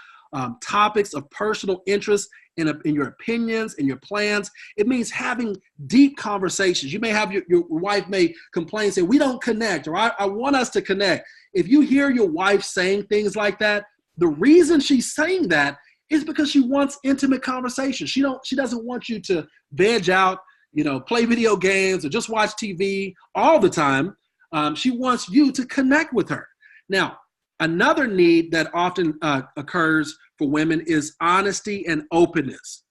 topics of personal interest in your opinions and your plans. It means having deep conversations. You may have your wife may complain, say, we don't connect, or I want us to connect. If you hear your wife saying things like that, the reason she's saying that is because she wants intimate conversation. She doesn't want you to veg out, play video games or just watch TV all the time. She wants you to connect with her. Now, another need that often occurs for women is honesty and openness.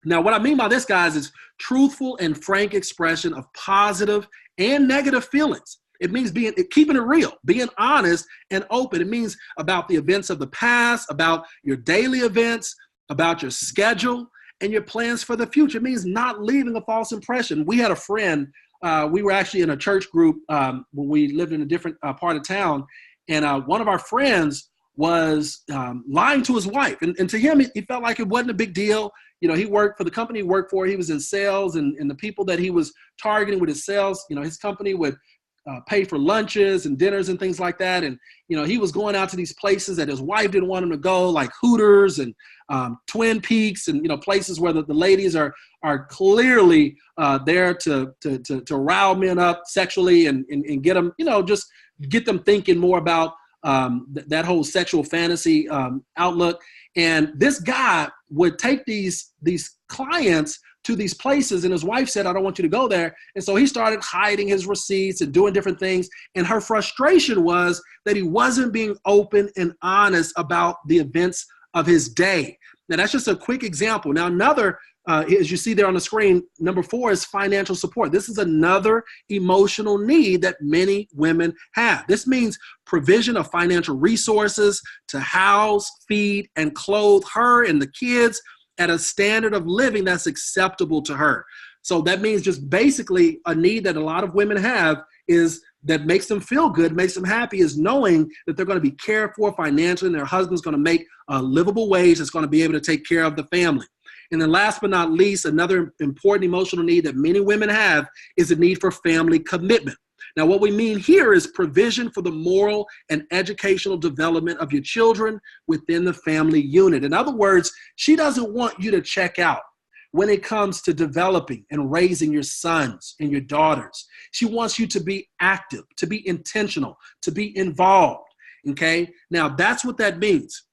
Now, what I mean by this, guys, is truthful and frank expression of positive and negative feelings. It means keeping it real, being honest and open. It means about the events of the past, about your daily events, about your schedule, and your plans for the future. It means not leaving a false impression. We had a friend, we were actually in a church group when we lived in a different part of town, and one of our friends was lying to his wife. And to him, he felt like it wasn't a big deal. He worked for the company he worked for. He was in sales, and the people that he was targeting with his sales, his company would pay for lunches and dinners and things like that. And, he was going out to these places that his wife didn't want him to go, like Hooters and Twin Peaks and, places where the ladies are clearly there to rile men up sexually and get them, just get them thinking more about that whole sexual fantasy outlook. And this guy would take these clients to these places, and his wife said, I don't want you to go there. And so he started hiding his receipts and doing different things. And her frustration was that he wasn't being open and honest about the events of his day. Now, that's just a quick example. Now, another, as you see there on the screen, number 4 is financial support. This is another emotional need that many women have. This means provision of financial resources to house, feed, and clothe her and the kids at a standard of living that's acceptable to her. So that means just basically a need that a lot of women have is that makes them feel good, makes them happy, is knowing that they're going to be cared for financially and their husband's going to make a livable wage that's going to be able to take care of the family. And then last but not least, another important emotional need that many women have is the need for family commitment. Now, what we mean here is provision for the moral and educational development of your children within the family unit. In other words, she doesn't want you to check out when it comes to developing and raising your sons and your daughters. She wants you to be active, to be intentional, to be involved, okay? Now, that's what that means.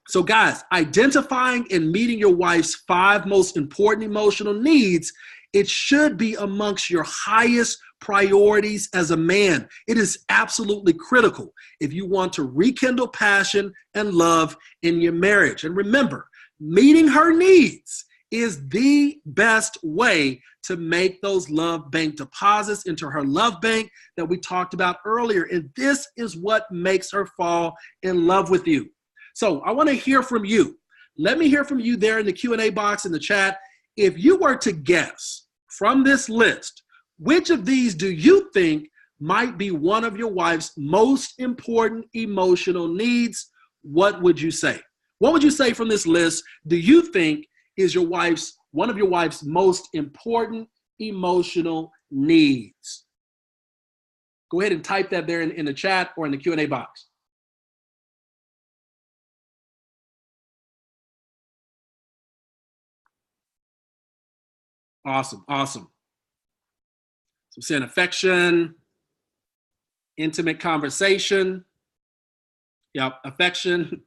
So guys, identifying and meeting your wife's 5 most important emotional needs, it should be amongst your highest priorities as a man. It is absolutely critical if you want to rekindle passion and love in your marriage. And remember, meeting her needs is the best way to make those love bank deposits into her love bank that we talked about earlier. And this is what makes her fall in love with you. So I want to hear from you. Let me hear from you there in the Q&A box in the chat. If you were to guess from this list, which of these do you think might be one of your wife's most important emotional needs? What would you say? What would you say from this list do you think is one of your wife's most important emotional needs? Go ahead and type that there in the chat or in the Q&A box. Awesome, awesome. So I'm saying affection, intimate conversation. Yeah, affection.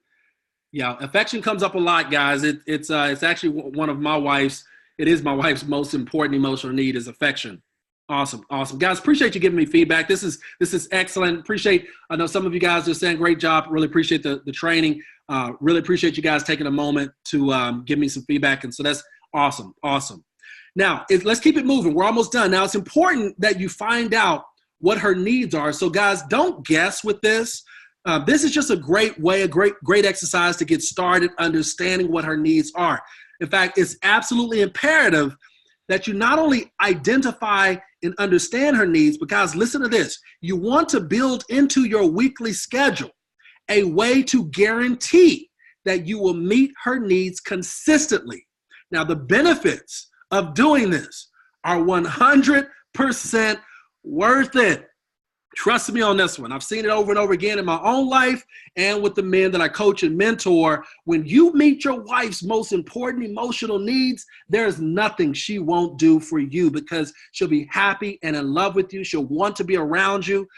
Yeah, affection comes up a lot, guys. It's actually one of my wife's. It is my wife's most important emotional need is affection. Awesome, awesome, guys. Appreciate you giving me feedback. This is excellent. Appreciate. I know some of you guys are saying great job. Really appreciate the training. Really appreciate you guys taking a moment to give me some feedback. And so that's awesome, awesome. Now, let's keep it moving. We're almost done. Now, it's important that you find out what her needs are. So, guys, don't guess with this. This is just a great way, a great exercise to get started understanding what her needs are. In fact, it's absolutely imperative that you not only identify and understand her needs, but guys, listen to this. You want to build into your weekly schedule a way to guarantee that you will meet her needs consistently. Now, the benefits of doing this are 100% worth it. Trust me on this one. I've seen it over and over again in my own life and with the men that I coach and mentor. When you meet your wife's most important emotional needs, there's nothing she won't do for you because she'll be happy and in love with you. She'll want to be around you.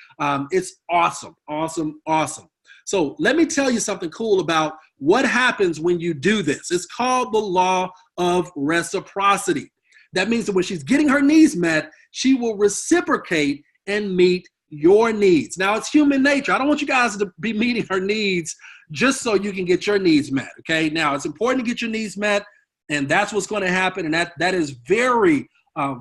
It's awesome, awesome, awesome. So let me tell you something cool about what happens when you do this. It's called the law of reciprocity. That means that when she's getting her needs met, she will reciprocate and meet your needs. Now, it's human nature. I don't want you guys to be meeting her needs just so you can get your needs met, okay? Now, it's important to get your needs met, and that's what's going to happen, and that is very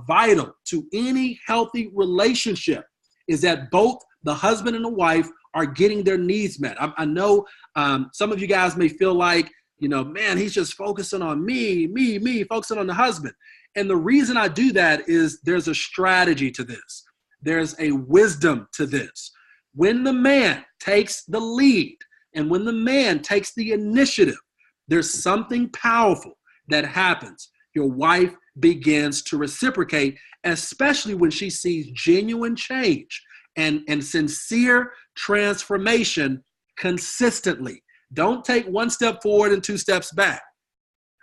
vital to any healthy relationship, is that both the husband and the wife are getting their needs met. I know some of you guys may feel like, man, he's just focusing on me, focusing on the husband. And the reason I do that is there's a strategy to this. There's a wisdom to this. When the man takes the lead and when the man takes the initiative, there's something powerful that happens. Your wife begins to reciprocate, especially when she sees genuine change and sincere transformation consistently. Don't take one step forward and two steps back.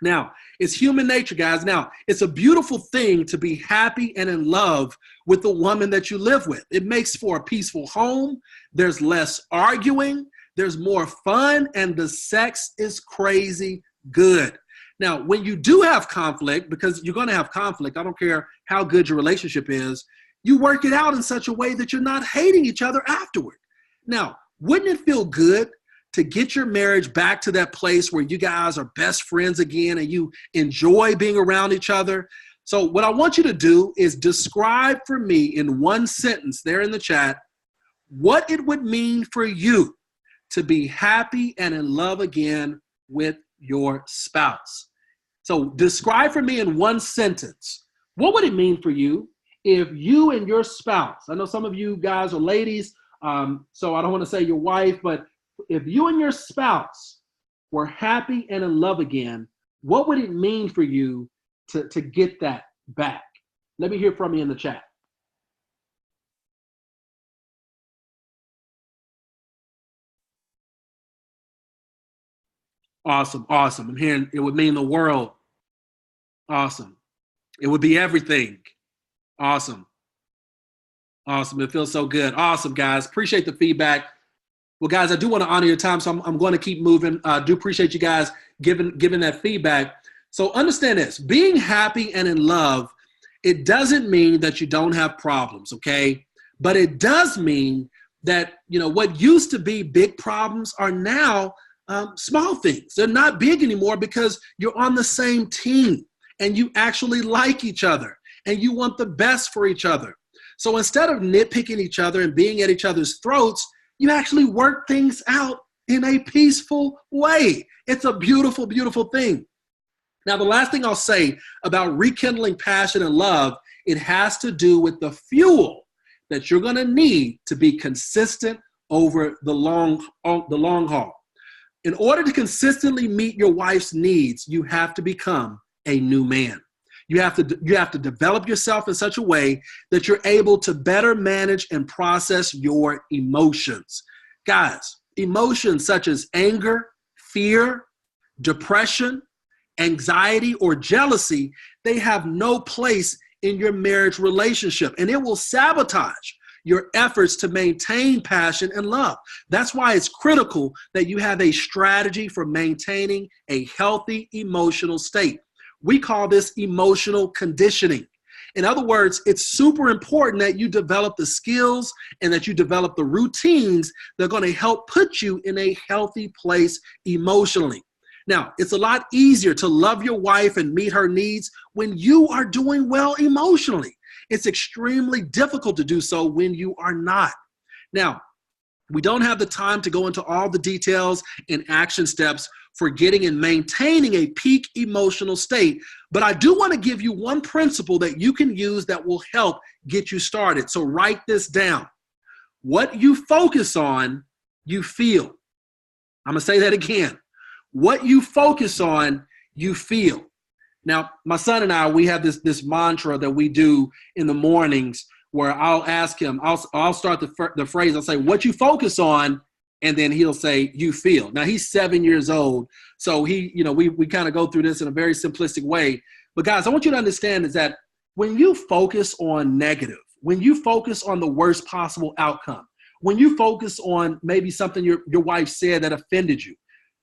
Now, it's human nature, guys. Now, it's a beautiful thing to be happy and in love with the woman that you live with. It makes for a peaceful home. There's less arguing. There's more fun, and the sex is crazy good. Now, when you do have conflict, because you're going to have conflict, I don't care how good your relationship is, you work it out in such a way that you're not hating each other afterward. Now, wouldn't it feel good to get your marriage back to that place where you guys are best friends again and you enjoy being around each other? So what I want you to do is describe for me in one sentence there in the chat what it would mean for you to be happy and in love again with your spouse. So describe for me in one sentence, what would it mean for you if you and your spouse, I know some of you guys are ladies, so I don't want to say your wife, but if you and your spouse were happy and in love again, what would it mean for you to get that back? Let me hear from you in the chat. Awesome, awesome. I'm hearing it would mean the world. Awesome. It would be everything. Awesome. Awesome. It feels so good. Awesome, guys. Appreciate the feedback. Well, guys, I do want to honor your time, so I'm going to keep moving. I do appreciate you guys giving that feedback. So understand this. Being happy and in love, it doesn't mean that you don't have problems, okay? But it does mean that, what used to be big problems are now small things. They're not big anymore because you're on the same team and you actually like each other and you want the best for each other. So instead of nitpicking each other and being at each other's throats, you actually work things out in a peaceful way. It's a beautiful, beautiful thing. Now, the last thing I'll say about rekindling passion and love, it has to do with the fuel that you're going to need to be consistent over the long haul. In order to consistently meet your wife's needs, you have to become a new man. You have to develop yourself in such a way that you're able to better manage and process your emotions. Guys, emotions such as anger, fear, depression, anxiety, or jealousy, they have no place in your marriage relationship, and it will sabotage your efforts to maintain passion and love. That's why it's critical that you have a strategy for maintaining a healthy emotional state. We call this emotional conditioning. In other words, it's super important that you develop the skills and that you develop the routines that are going to help put you in a healthy place emotionally. Now, it's a lot easier to love your wife and meet her needs when you are doing well emotionally. It's extremely difficult to do so when you are not. Now, we don't have the time to go into all the details and action steps for getting and maintaining a peak emotional state, but I do want to give you one principle that you can use that will help get you started. So write this down. What you focus on, you feel. I'm going to say that again. What you focus on, you feel. Now, my son and I, we have this mantra that we do in the mornings where I'll ask him, I'll start the phrase, I'll say, what you focus on, and then he'll say, you feel. Now, he's 7 years old, so we kind of go through this in a very simplistic way. But guys, I want you to understand is that when you focus on negative, when you focus on the worst possible outcome, when you focus on maybe something your wife said that offended you,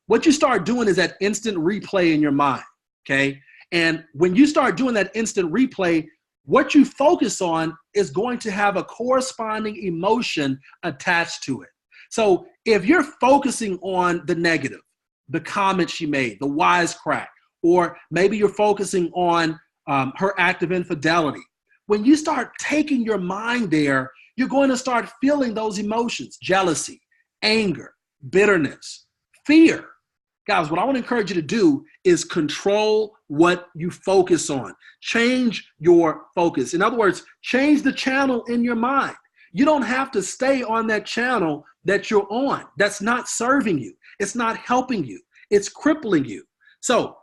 what you start doing is that instant replay in your mind, okay? And when you start doing that instant replay, what you focus on is going to have a corresponding emotion attached to it. So if you're focusing on the negative, the comment she made, the wisecrack, or maybe you're focusing on her act of infidelity, when you start taking your mind there, you're going to start feeling those emotions: jealousy, anger, bitterness, fear. Guys, what I want to encourage you to do is control what you focus on. Change your focus. In other words, change the channel in your mind. You don't have to stay on that channel that you're on. That's not serving you. It's not helping you. It's crippling you. So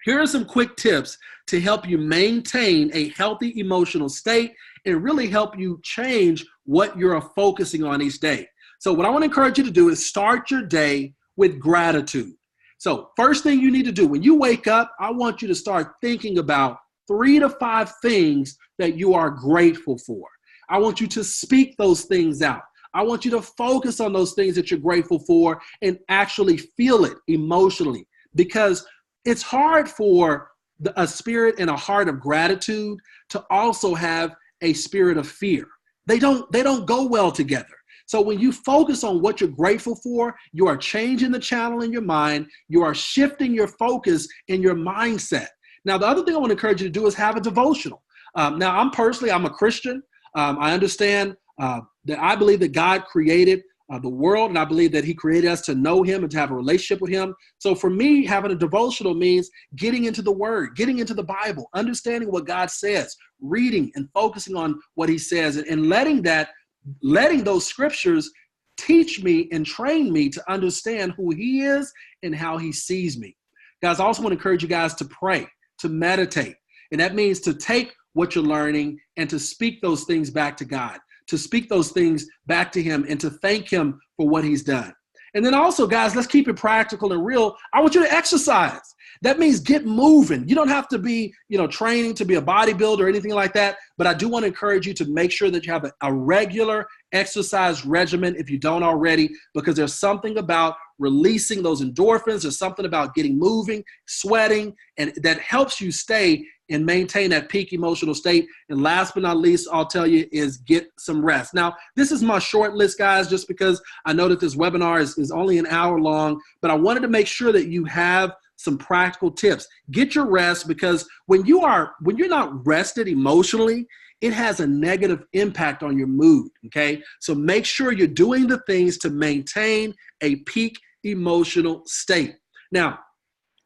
here are some quick tips to help you maintain a healthy emotional state and really help you change what you're focusing on each day. So what I want to encourage you to do is start your day with gratitude. So first thing you need to do when you wake up, I want you to start thinking about 3 to 5 things that you are grateful for. I want you to speak those things out. I want you to focus on those things that you're grateful for and actually feel it emotionally, because it's hard for a spirit and a heart of gratitude to also have a spirit of fear. They don't go well together. So when you focus on what you're grateful for, you are changing the channel in your mind. You are shifting your focus in your mindset. Now, the other thing I want to encourage you to do is have a devotional. Now, I'm a Christian. I understand that I believe that God created the world, and I believe that he created us to know him and to have a relationship with him. So for me, having a devotional means getting into the word, getting into the Bible, understanding what God says, reading and focusing on what he says, and letting those scriptures teach me and train me to understand who he is and how he sees me. Guys, I also want to encourage you guys to pray, to meditate. And that means to take what you're learning and to speak those things back to God, to speak those things back to him and to thank him for what he's done. And then also, guys, let's keep it practical and real. I want you to exercise. That means get moving. You don't have to be, training to be a bodybuilder or anything like that. But I do want to encourage you to make sure that you have a regular exercise regimen if you don't already, because there's something about releasing those endorphins. There's something about getting moving, sweating, and that helps you stay and maintain that peak emotional state. And last but not least, I'll tell you is get some rest. Now, this is my short list, guys, just because I know that this webinar is only an hour long, but I wanted to make sure that you have some practical tips. Get your rest, because when you're not rested emotionally, it has a negative impact on your mood, okay? So make sure you're doing the things to maintain a peak emotional state. Now,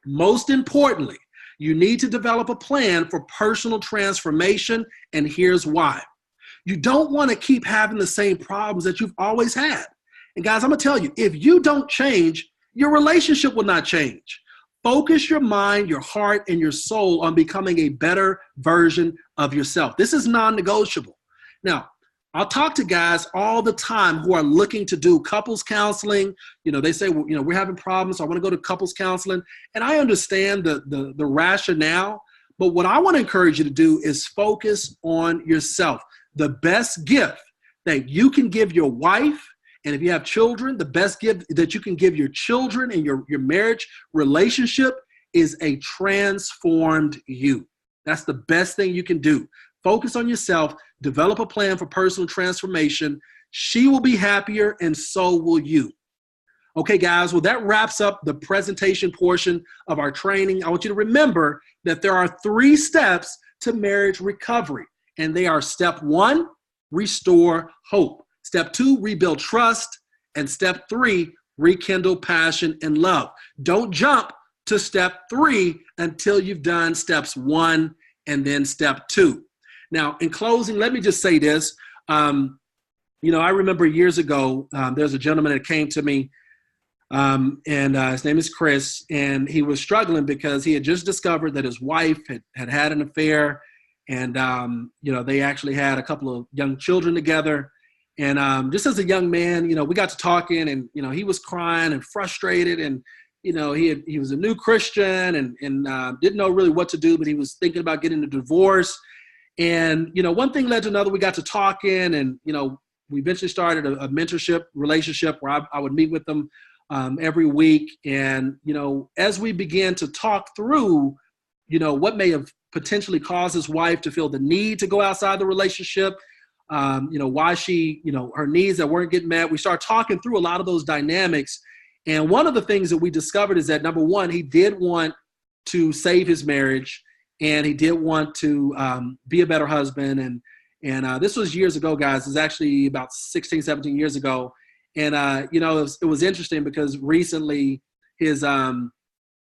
most importantly, you need to develop a plan for personal transformation, and here's why. You don't want to keep having the same problems that you've always had. And guys, I'm going to tell you, if you don't change, your relationship will not change. Focus your mind, your heart, and your soul on becoming a better version of yourself. This is non-negotiable. Now, I'll talk to guys all the time who are looking to do couples counseling. They say, well, we're having problems, so I want to go to couples counseling. And I understand the rationale, but what I want to encourage you to do is focus on yourself. The best gift that you can give your wife, and if you have children, the best gift that you can give your children and your marriage relationship is a transformed you. That's the best thing you can do. Focus on yourself, develop a plan for personal transformation. She will be happier, and so will you. Okay, guys, well, that wraps up the presentation portion of our training. I want you to remember that there are 3 steps to marriage recovery, and they are: step 1, restore hope; step 2, rebuild trust; and step 3, rekindle passion and love. Don't jump to step 3 until you've done steps 1 and then step 2. Now, in closing, let me just say this. I remember years ago, there's a gentleman that came to me, and his name is Chris, and he was struggling because he had just discovered that his wife had an affair, and, they actually had a couple of young children together. And just as a young man, we got to talking, and, he was crying and frustrated, and, he was a new Christian and didn't know really what to do, but he was thinking about getting a divorce. And, one thing led to another. We got to talking, and, we eventually started a mentorship relationship where I would meet with them every week. And, as we began to talk through, what may have potentially caused his wife to feel the need to go outside the relationship, why she, her needs that weren't getting met, we started talking through a lot of those dynamics. And one of the things that we discovered is that, number one, he did want to save his marriage, and he did want to be a better husband. And this was years ago, guys. It was actually about 16, 17 years ago. And, it was interesting because recently his,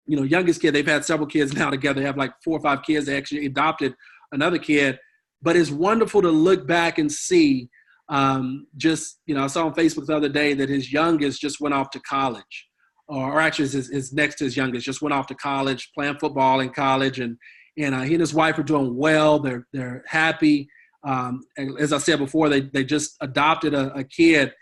youngest kid, they've had several kids now together. They have like 4 or 5 kids. They actually adopted another kid. But it's wonderful to look back and see I saw on Facebook the other day that his youngest just went off to college. Or actually his next to his youngest just went off to college, playing football in college. And he and his wife are doing well. They're happy. As I said before, they just adopted a kid.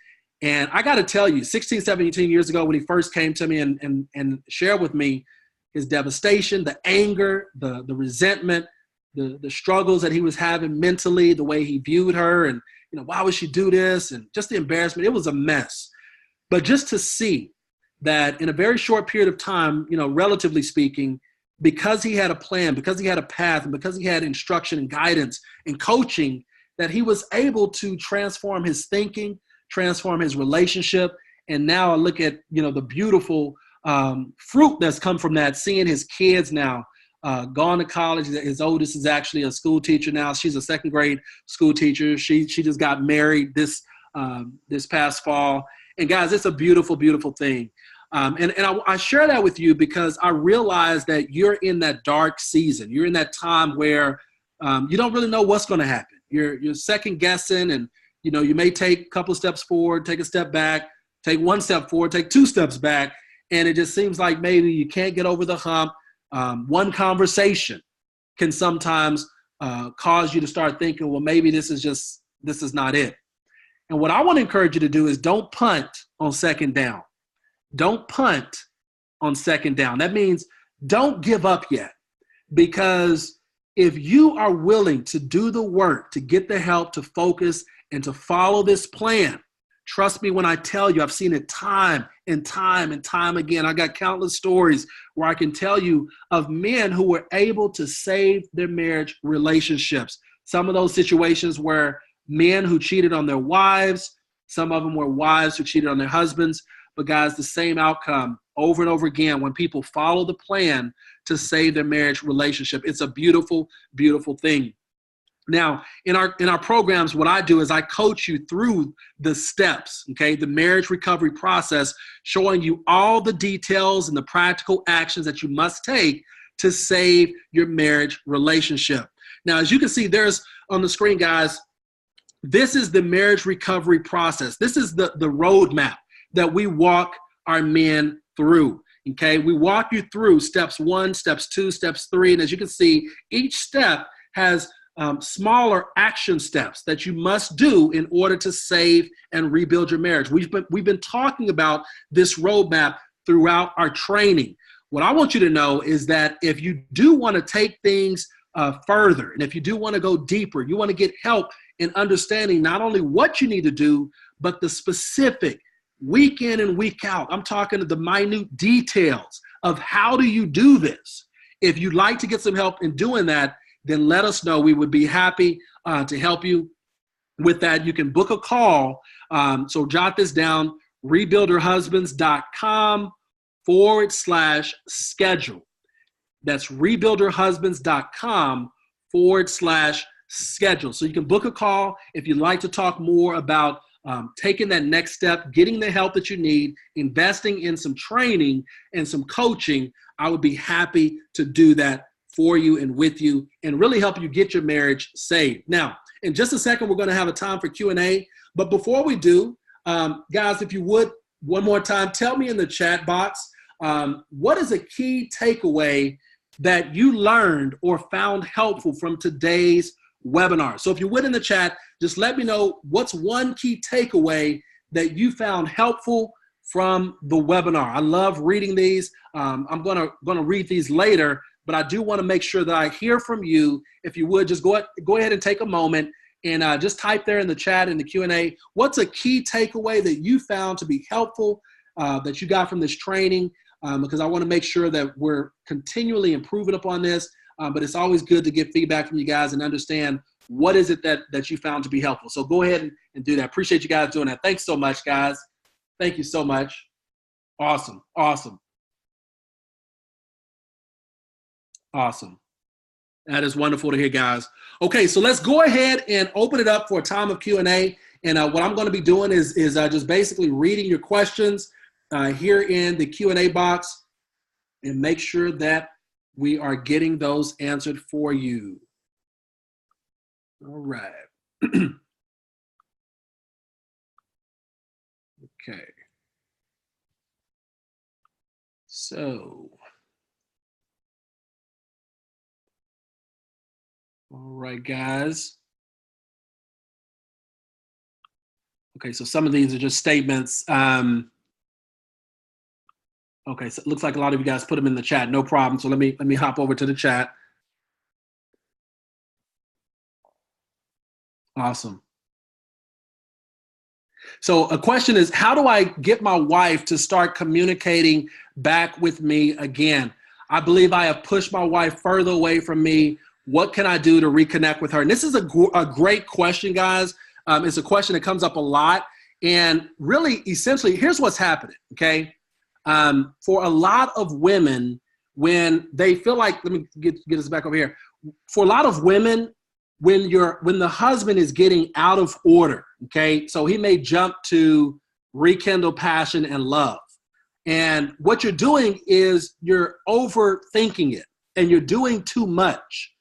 And I got to tell you, 16, 17 years ago, when he first came to me and shared with me his devastation, the anger, the resentment, the struggles that he was having mentally, the way he viewed her, and why would she do this, and just the embarrassment. It was a mess. But just to see that in a very short period of time, relatively speaking, because he had a plan, because he had a path, and because he had instruction and guidance and coaching, that he was able to transform his thinking, transform his relationship. And now I look at, the beautiful fruit that's come from that, seeing his kids now gone to college. His oldest is actually a school teacher now. She's a second grade school teacher. She just got married this past fall. And guys, it's a beautiful, beautiful thing. And I share that with you because I realize that you're in that dark season. You're in that time where you don't really know what's going to happen. You're second guessing, and you may take a couple of steps forward, take a step back, take one step forward, take two steps back, and it just seems like maybe you can't get over the hump. One conversation can sometimes cause you to start thinking, well, maybe this is not it. And what I want to encourage you to do is don't punt on second down. Don't punt on second down. That means don't give up yet, because if you are willing to do the work, to get the help, to focus, and to follow this plan, trust me when I tell you, I've seen it time and time and time again. I got countless stories where I can tell you of men who were able to save their marriage relationships. Some of those situations were men who cheated on their wives. Some of them were wives who cheated on their husbands. But guys, the same outcome over and over again when people follow the plan to save their marriage relationship. It's a beautiful, beautiful thing. Now, in our programs, what I do is I coach you through the steps, okay, the marriage recovery process, showing you all the details and the practical actions that you must take to save your marriage relationship. Now, as you can see, there's on the screen, guys, this is the marriage recovery process. This is the roadmap that we walk our men through, okay? We walk you through steps 1, steps 2, steps 3, and as you can see, each step has smaller action steps that you must do in order to save and rebuild your marriage. We've been talking about this roadmap throughout our training. What I want you to know is that if you do want to take things further, and if you do want to go deeper, you want to get help in understanding not only what you need to do, but the specific week in and week out. I'm talking to the minute details of how do you do this. If you'd like to get some help in doing that, then let us know. We would be happy to help you with that. You can book a call. So jot this down, rebuilderhusbands.com/schedule. That's rebuilderhusbands.com/schedule. So you can book a call if you'd like to talk more about taking that next step, getting the help that you need, investing in some training and some coaching. I would be happy to do that for you and with you and really help you get your marriage saved. Now, in just a second, we're going to have a time for Q&A. But before we do, guys, if you would, one more time, tell me in the chat box, what is a key takeaway that you learned or found helpful from today's webinar? So if you would in the chat, just let me know what's one key takeaway that you found helpful from the webinar. I love reading these. I'm gonna read these later, but I do want to make sure that I hear from you. If you would, just go ahead and take a moment and just type there in the chat in the Q&A, what's a key takeaway that you found to be helpful that you got from this training? Because I want to make sure that we're continually improving upon this. But it's always good to get feedback from you guys and understand what is it that you found to be helpful. So go ahead and do that. Appreciate you guys doing that. Thanks so much, guys. Thank you so much. Awesome. Awesome. Awesome. That is wonderful to hear, guys. Okay, so let's go ahead and open it up for a time of Q&A. And what I'm going to be doing is just basically reading your questions here in the Q&A box and make sure that we are getting those answered for you. All right. Okay. So, all right, guys. Okay, so some of these are just statements. Okay, so it looks like a lot of you guys put them in the chat. No problem. So let me hop over to the chat. Awesome. So a question is, how do I get my wife to start communicating back with me again? I believe I have pushed my wife further away from me. What can I do to reconnect with her? And this is a great question, guys. It's a question that comes up a lot. And really, essentially, here's what's happening, okay? For a lot of women, when they feel like, let me get this back over here. For a lot of women, when the husband is getting out of order, okay, so he may jump to rekindle passion and love. And what you're doing is you're overthinking it and you're doing too much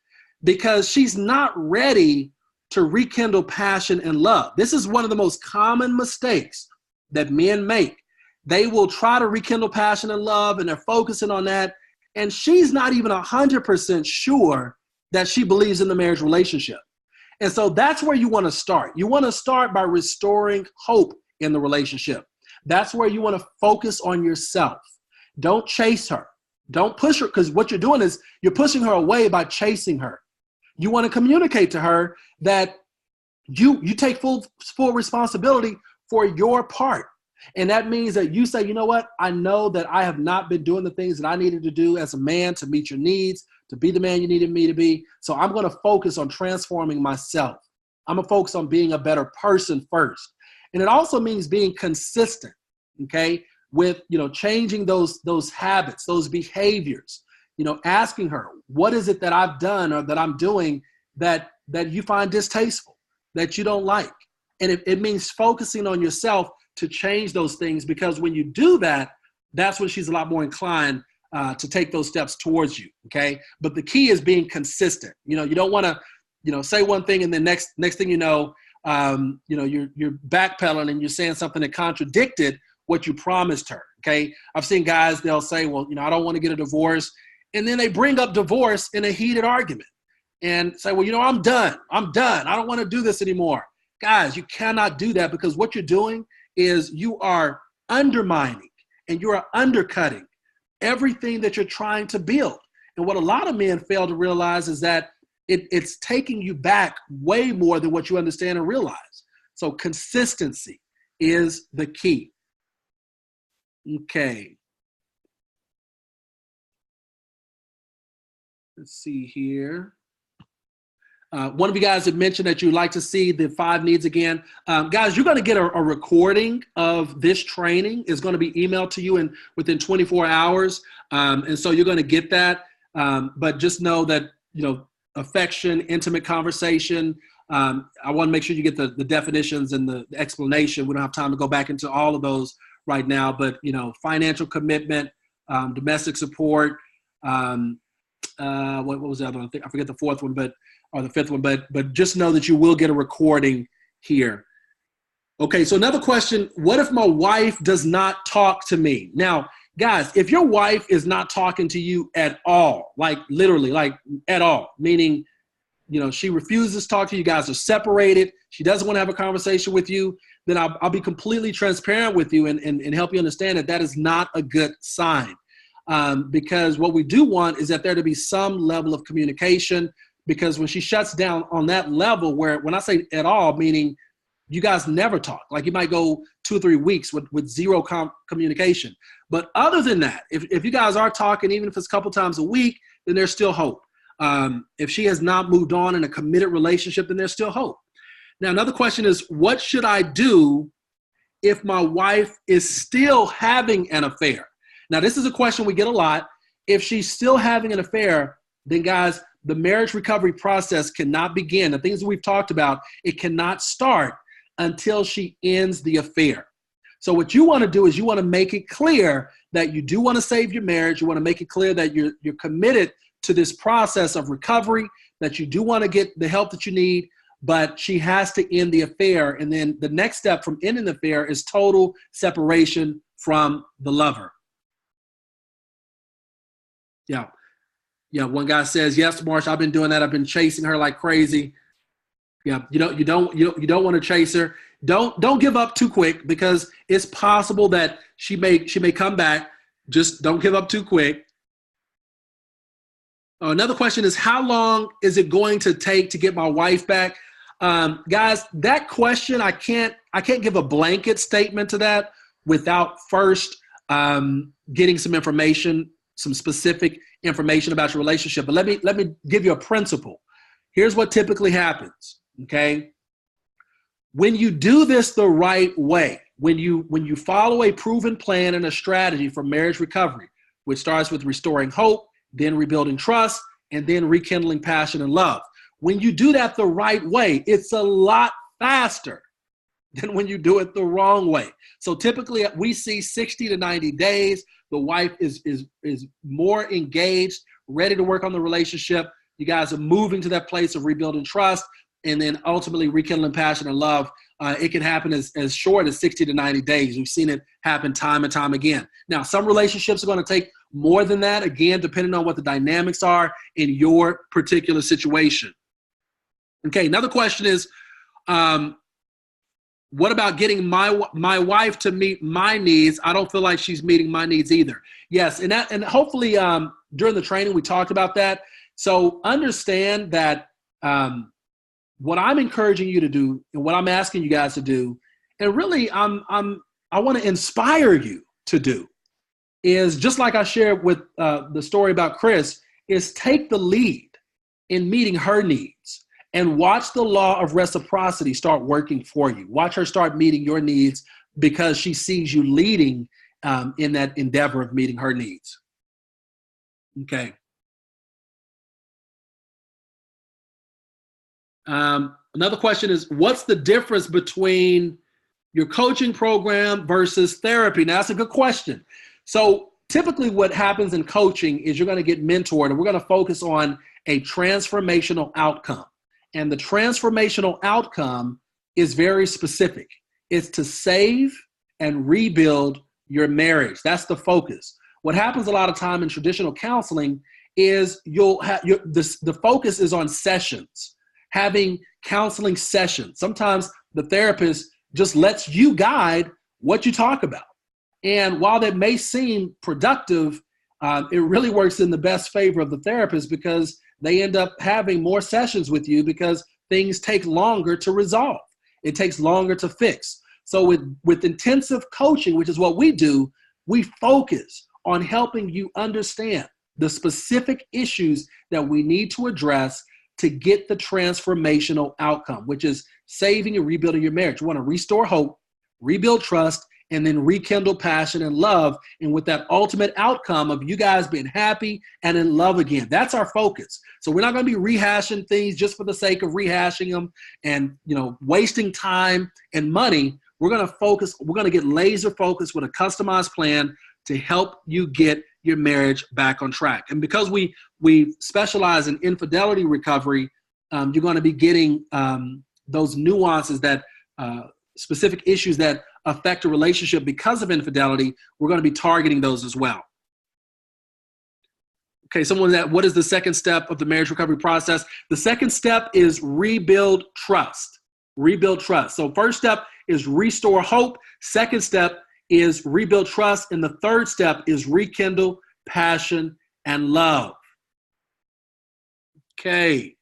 because she's not ready to rekindle passion and love. This is one of the most common mistakes that men make. They will try to rekindle passion and love and they're focusing on that. And she's not even 100% sure that she believes in the marriage relationship. And so that's where you want to start. You want to start by restoring hope in the relationship. That's where you want to focus on yourself. Don't chase her. Don't push her, because what you're doing is you're pushing her away by chasing her. You want to communicate to her that you take full responsibility for your part. And that means that you say, you know what? I know that I have not been doing the things that I needed to do as a man to meet your needs, to be the man you needed me to be. So I'm going to focus on transforming myself. I'm going to focus on being a better person first. And it also means being consistent, okay, with, changing those habits, those behaviors, asking her, what is it that I've done or that I'm doing that you find distasteful, that you don't like? And it means focusing on yourself to change those things, because when you do that, that's when she's a lot more inclined to take those steps towards you, okay? But the key is being consistent. You don't want to, say one thing and then next thing you're backpedaling and you're saying something that contradicted what you promised her, okay? I've seen guys, they'll say, well, I don't want to get a divorce. And then they bring up divorce in a heated argument and say, well, I'm done. I don't want to do this anymore. Guys, you cannot do that, because what you're doing is you are undermining and you are undercutting everything that you're trying to build. And what a lot of men fail to realize is that it's taking you back way more than what you understand and realize. So consistency is the key. Okay. Let's see here. One of you guys had mentioned that you'd like to see the 5 needs again. Guys, you're going to get a recording of this training. It's going to be emailed to you within 24 hours. And so you're going to get that. But just know that, affection, intimate conversation. I want to make sure you get the definitions and the explanation. We don't have time to go back into all of those right now. But, financial commitment, domestic support. What was the other one? I forget the fourth one, or the fifth one, but just know that you will get a recording here. Okay, so another question, what if my wife does not talk to me? Now, guys, if your wife is not talking to you at all, like literally, like at all, meaning, she refuses to talk to you, guys are separated, she doesn't want to have a conversation with you, then I'll be completely transparent with you and help you understand that is not a good sign. Because what we do want is that there to be some level of communication, because when she shuts down on that level, when I say at all, meaning you guys never talk, like you might go 2 or 3 weeks with zero communication. But other than that, if you guys are talking, even if it's a couple times a week, then there's still hope. If she has not moved on in a committed relationship, then there's still hope. Now, another question is, what should I do if my wife is still having an affair? Now, this is a question we get a lot. If she's still having an affair, then guys, the marriage recovery process cannot begin. The things that we've talked about, it cannot start until she ends the affair. So what you want to do is you want to make it clear that you do want to save your marriage. You want to make it clear that you're committed to this process of recovery, that you do want to get the help that you need, but she has to end the affair. And then the next step from ending the affair is total separation from the lover. Yeah, one guy says, yes, Marsh, I've been doing that. I've been chasing her like crazy. Yeah, you don't want to chase her. Don't give up too quick, because it's possible that she may come back. Just don't give up too quick. Another question is, how long is it going to take to get my wife back? Guys, that question, I can't give a blanket statement to that without first getting some information, some specific information about your relationship. But let me give you a principle. Here's what typically happens. Okay, when you do this the right way, when you follow a proven plan and a strategy for marriage recovery, which starts with restoring hope, then rebuilding trust, and then rekindling passion and love. When you do that the right way, it's a lot faster than when you do it the wrong way. So typically we see 60 to 90 days. The wife is more engaged, ready to work on the relationship. You guys are moving to that place of rebuilding trust, and then ultimately rekindling passion and love. It can happen as short as 60 to 90 days. We've seen it happen time and time again. Now, some relationships are going to take more than that, again, depending on what the dynamics are in your particular situation. Okay, another question is, what about getting my wife to meet my needs? I don't feel like she's meeting my needs either. Yes, and hopefully during the training we talked about that. So understand that what I'm encouraging you to do and what I'm asking you guys to do, and really I want to inspire you to do, is just like I shared with the story about Chris, is take the lead in meeting her needs and watch the law of reciprocity start working for you. Watch her start meeting your needs because she sees you leading in that endeavor of meeting her needs. Okay. Another question is, what's the difference between your coaching program versus therapy? Now, that's a good question. So typically what happens in coaching is you're going to get mentored, and we're going to focus on a transformational outcome. And the transformational outcome is very specific. It's to save and rebuild your marriage. That's the focus. What happens a lot of time in traditional counseling is the focus is on sessions, having counseling sessions. Sometimes the therapist just lets you guide what you talk about. And while that may seem productive, it really works in the best favor of the therapist, because they end up having more sessions with you because things take longer to resolve. It takes longer to fix. So with intensive coaching, which is what we do, we focus on helping you understand the specific issues that we need to address to get the transformational outcome, which is saving and rebuilding your marriage. You want to restore hope, rebuild trust, and then rekindle passion and love. And with that ultimate outcome of you guys being happy and in love again. That's our focus. So we're not going to be rehashing things just for the sake of rehashing them and, wasting time and money. We're going to focus. We're going to get laser focused with a customized plan to help you get your marriage back on track. And because we specialize in infidelity recovery, you're going to be getting those nuances, that specific issues that affect a relationship because of infidelity. We're going to be targeting those as well. Okay, what is the second step of the marriage recovery process? The second step is rebuild trust. Rebuild trust. So first step is restore hope. Second step is rebuild trust. And the third step is rekindle passion and love. Okay.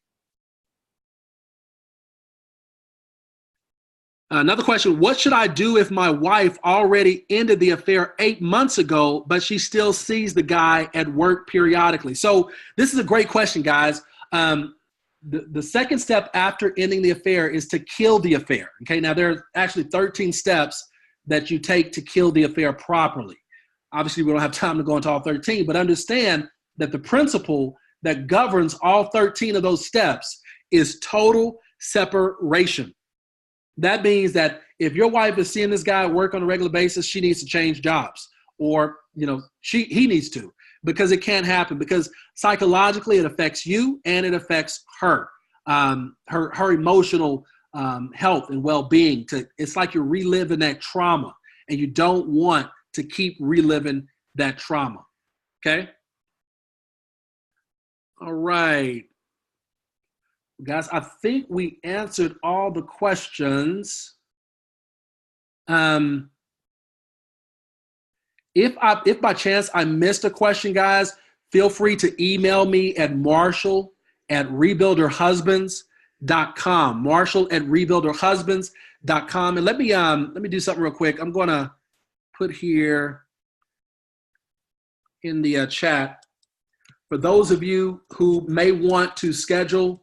Another question, what should I do if my wife already ended the affair 8 months ago, but she still sees the guy at work periodically? So this is a great question, guys. The second step after ending the affair is to kill the affair. Okay, now there are actually 13 steps that you take to kill the affair properly. Obviously, we don't have time to go into all 13, but understand that the principle that governs all 13 of those steps is total separation. That means that if your wife is seeing this guy work on a regular basis, she needs to change jobs, or he needs to, because it can't happen, because psychologically it affects you and it affects her, her emotional health and well-being. It's like you're reliving that trauma, and you don't want to keep reliving that trauma. Okay. All right. Guys, I think we answered all the questions. If by chance I missed a question, guys, feel free to email me at marshall@rebuilderhusbands.com. Marshall@rebuilderhusbands.com. And let me do something real quick. I'm gonna put here in the chat for those of you who may want to schedule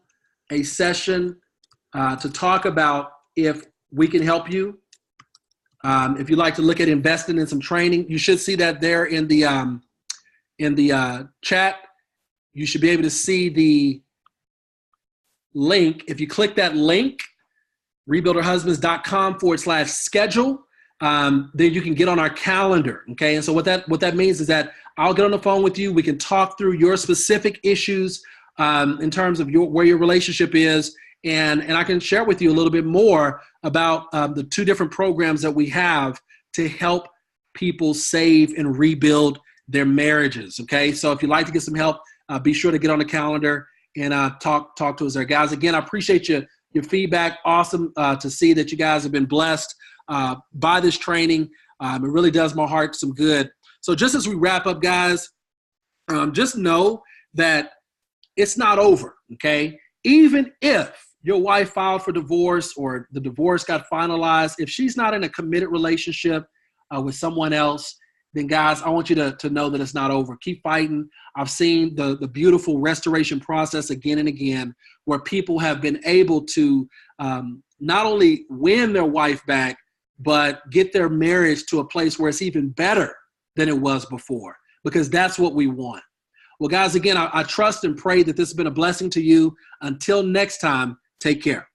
a session to talk about if we can help you. If you'd like to look at investing in some training, you should see that there in the chat. You should be able to see the link. If you click that link, rebuilderhusbands.com/schedule, then you can get on our calendar. Okay, and so what that means is that I'll get on the phone with you. We can talk through your specific issues in terms of where your relationship is, and I can share with you a little bit more about the two different programs that we have to help people save and rebuild their marriages. Okay, so if you'd like to get some help, be sure to get on the calendar and talk to us there, guys. Again, I appreciate your feedback. Awesome to see that you guys have been blessed by this training. It really does my heart some good. So just as we wrap up, guys, just know that it's not over, okay? Even if your wife filed for divorce or the divorce got finalized, if she's not in a committed relationship with someone else, then guys, I want you to know that it's not over. Keep fighting. I've seen the beautiful restoration process again and again where people have been able to not only win their wife back, but get their marriage to a place where it's even better than it was before, because that's what we want. Well, guys, again, I trust and pray that this has been a blessing to you. Until next time, take care.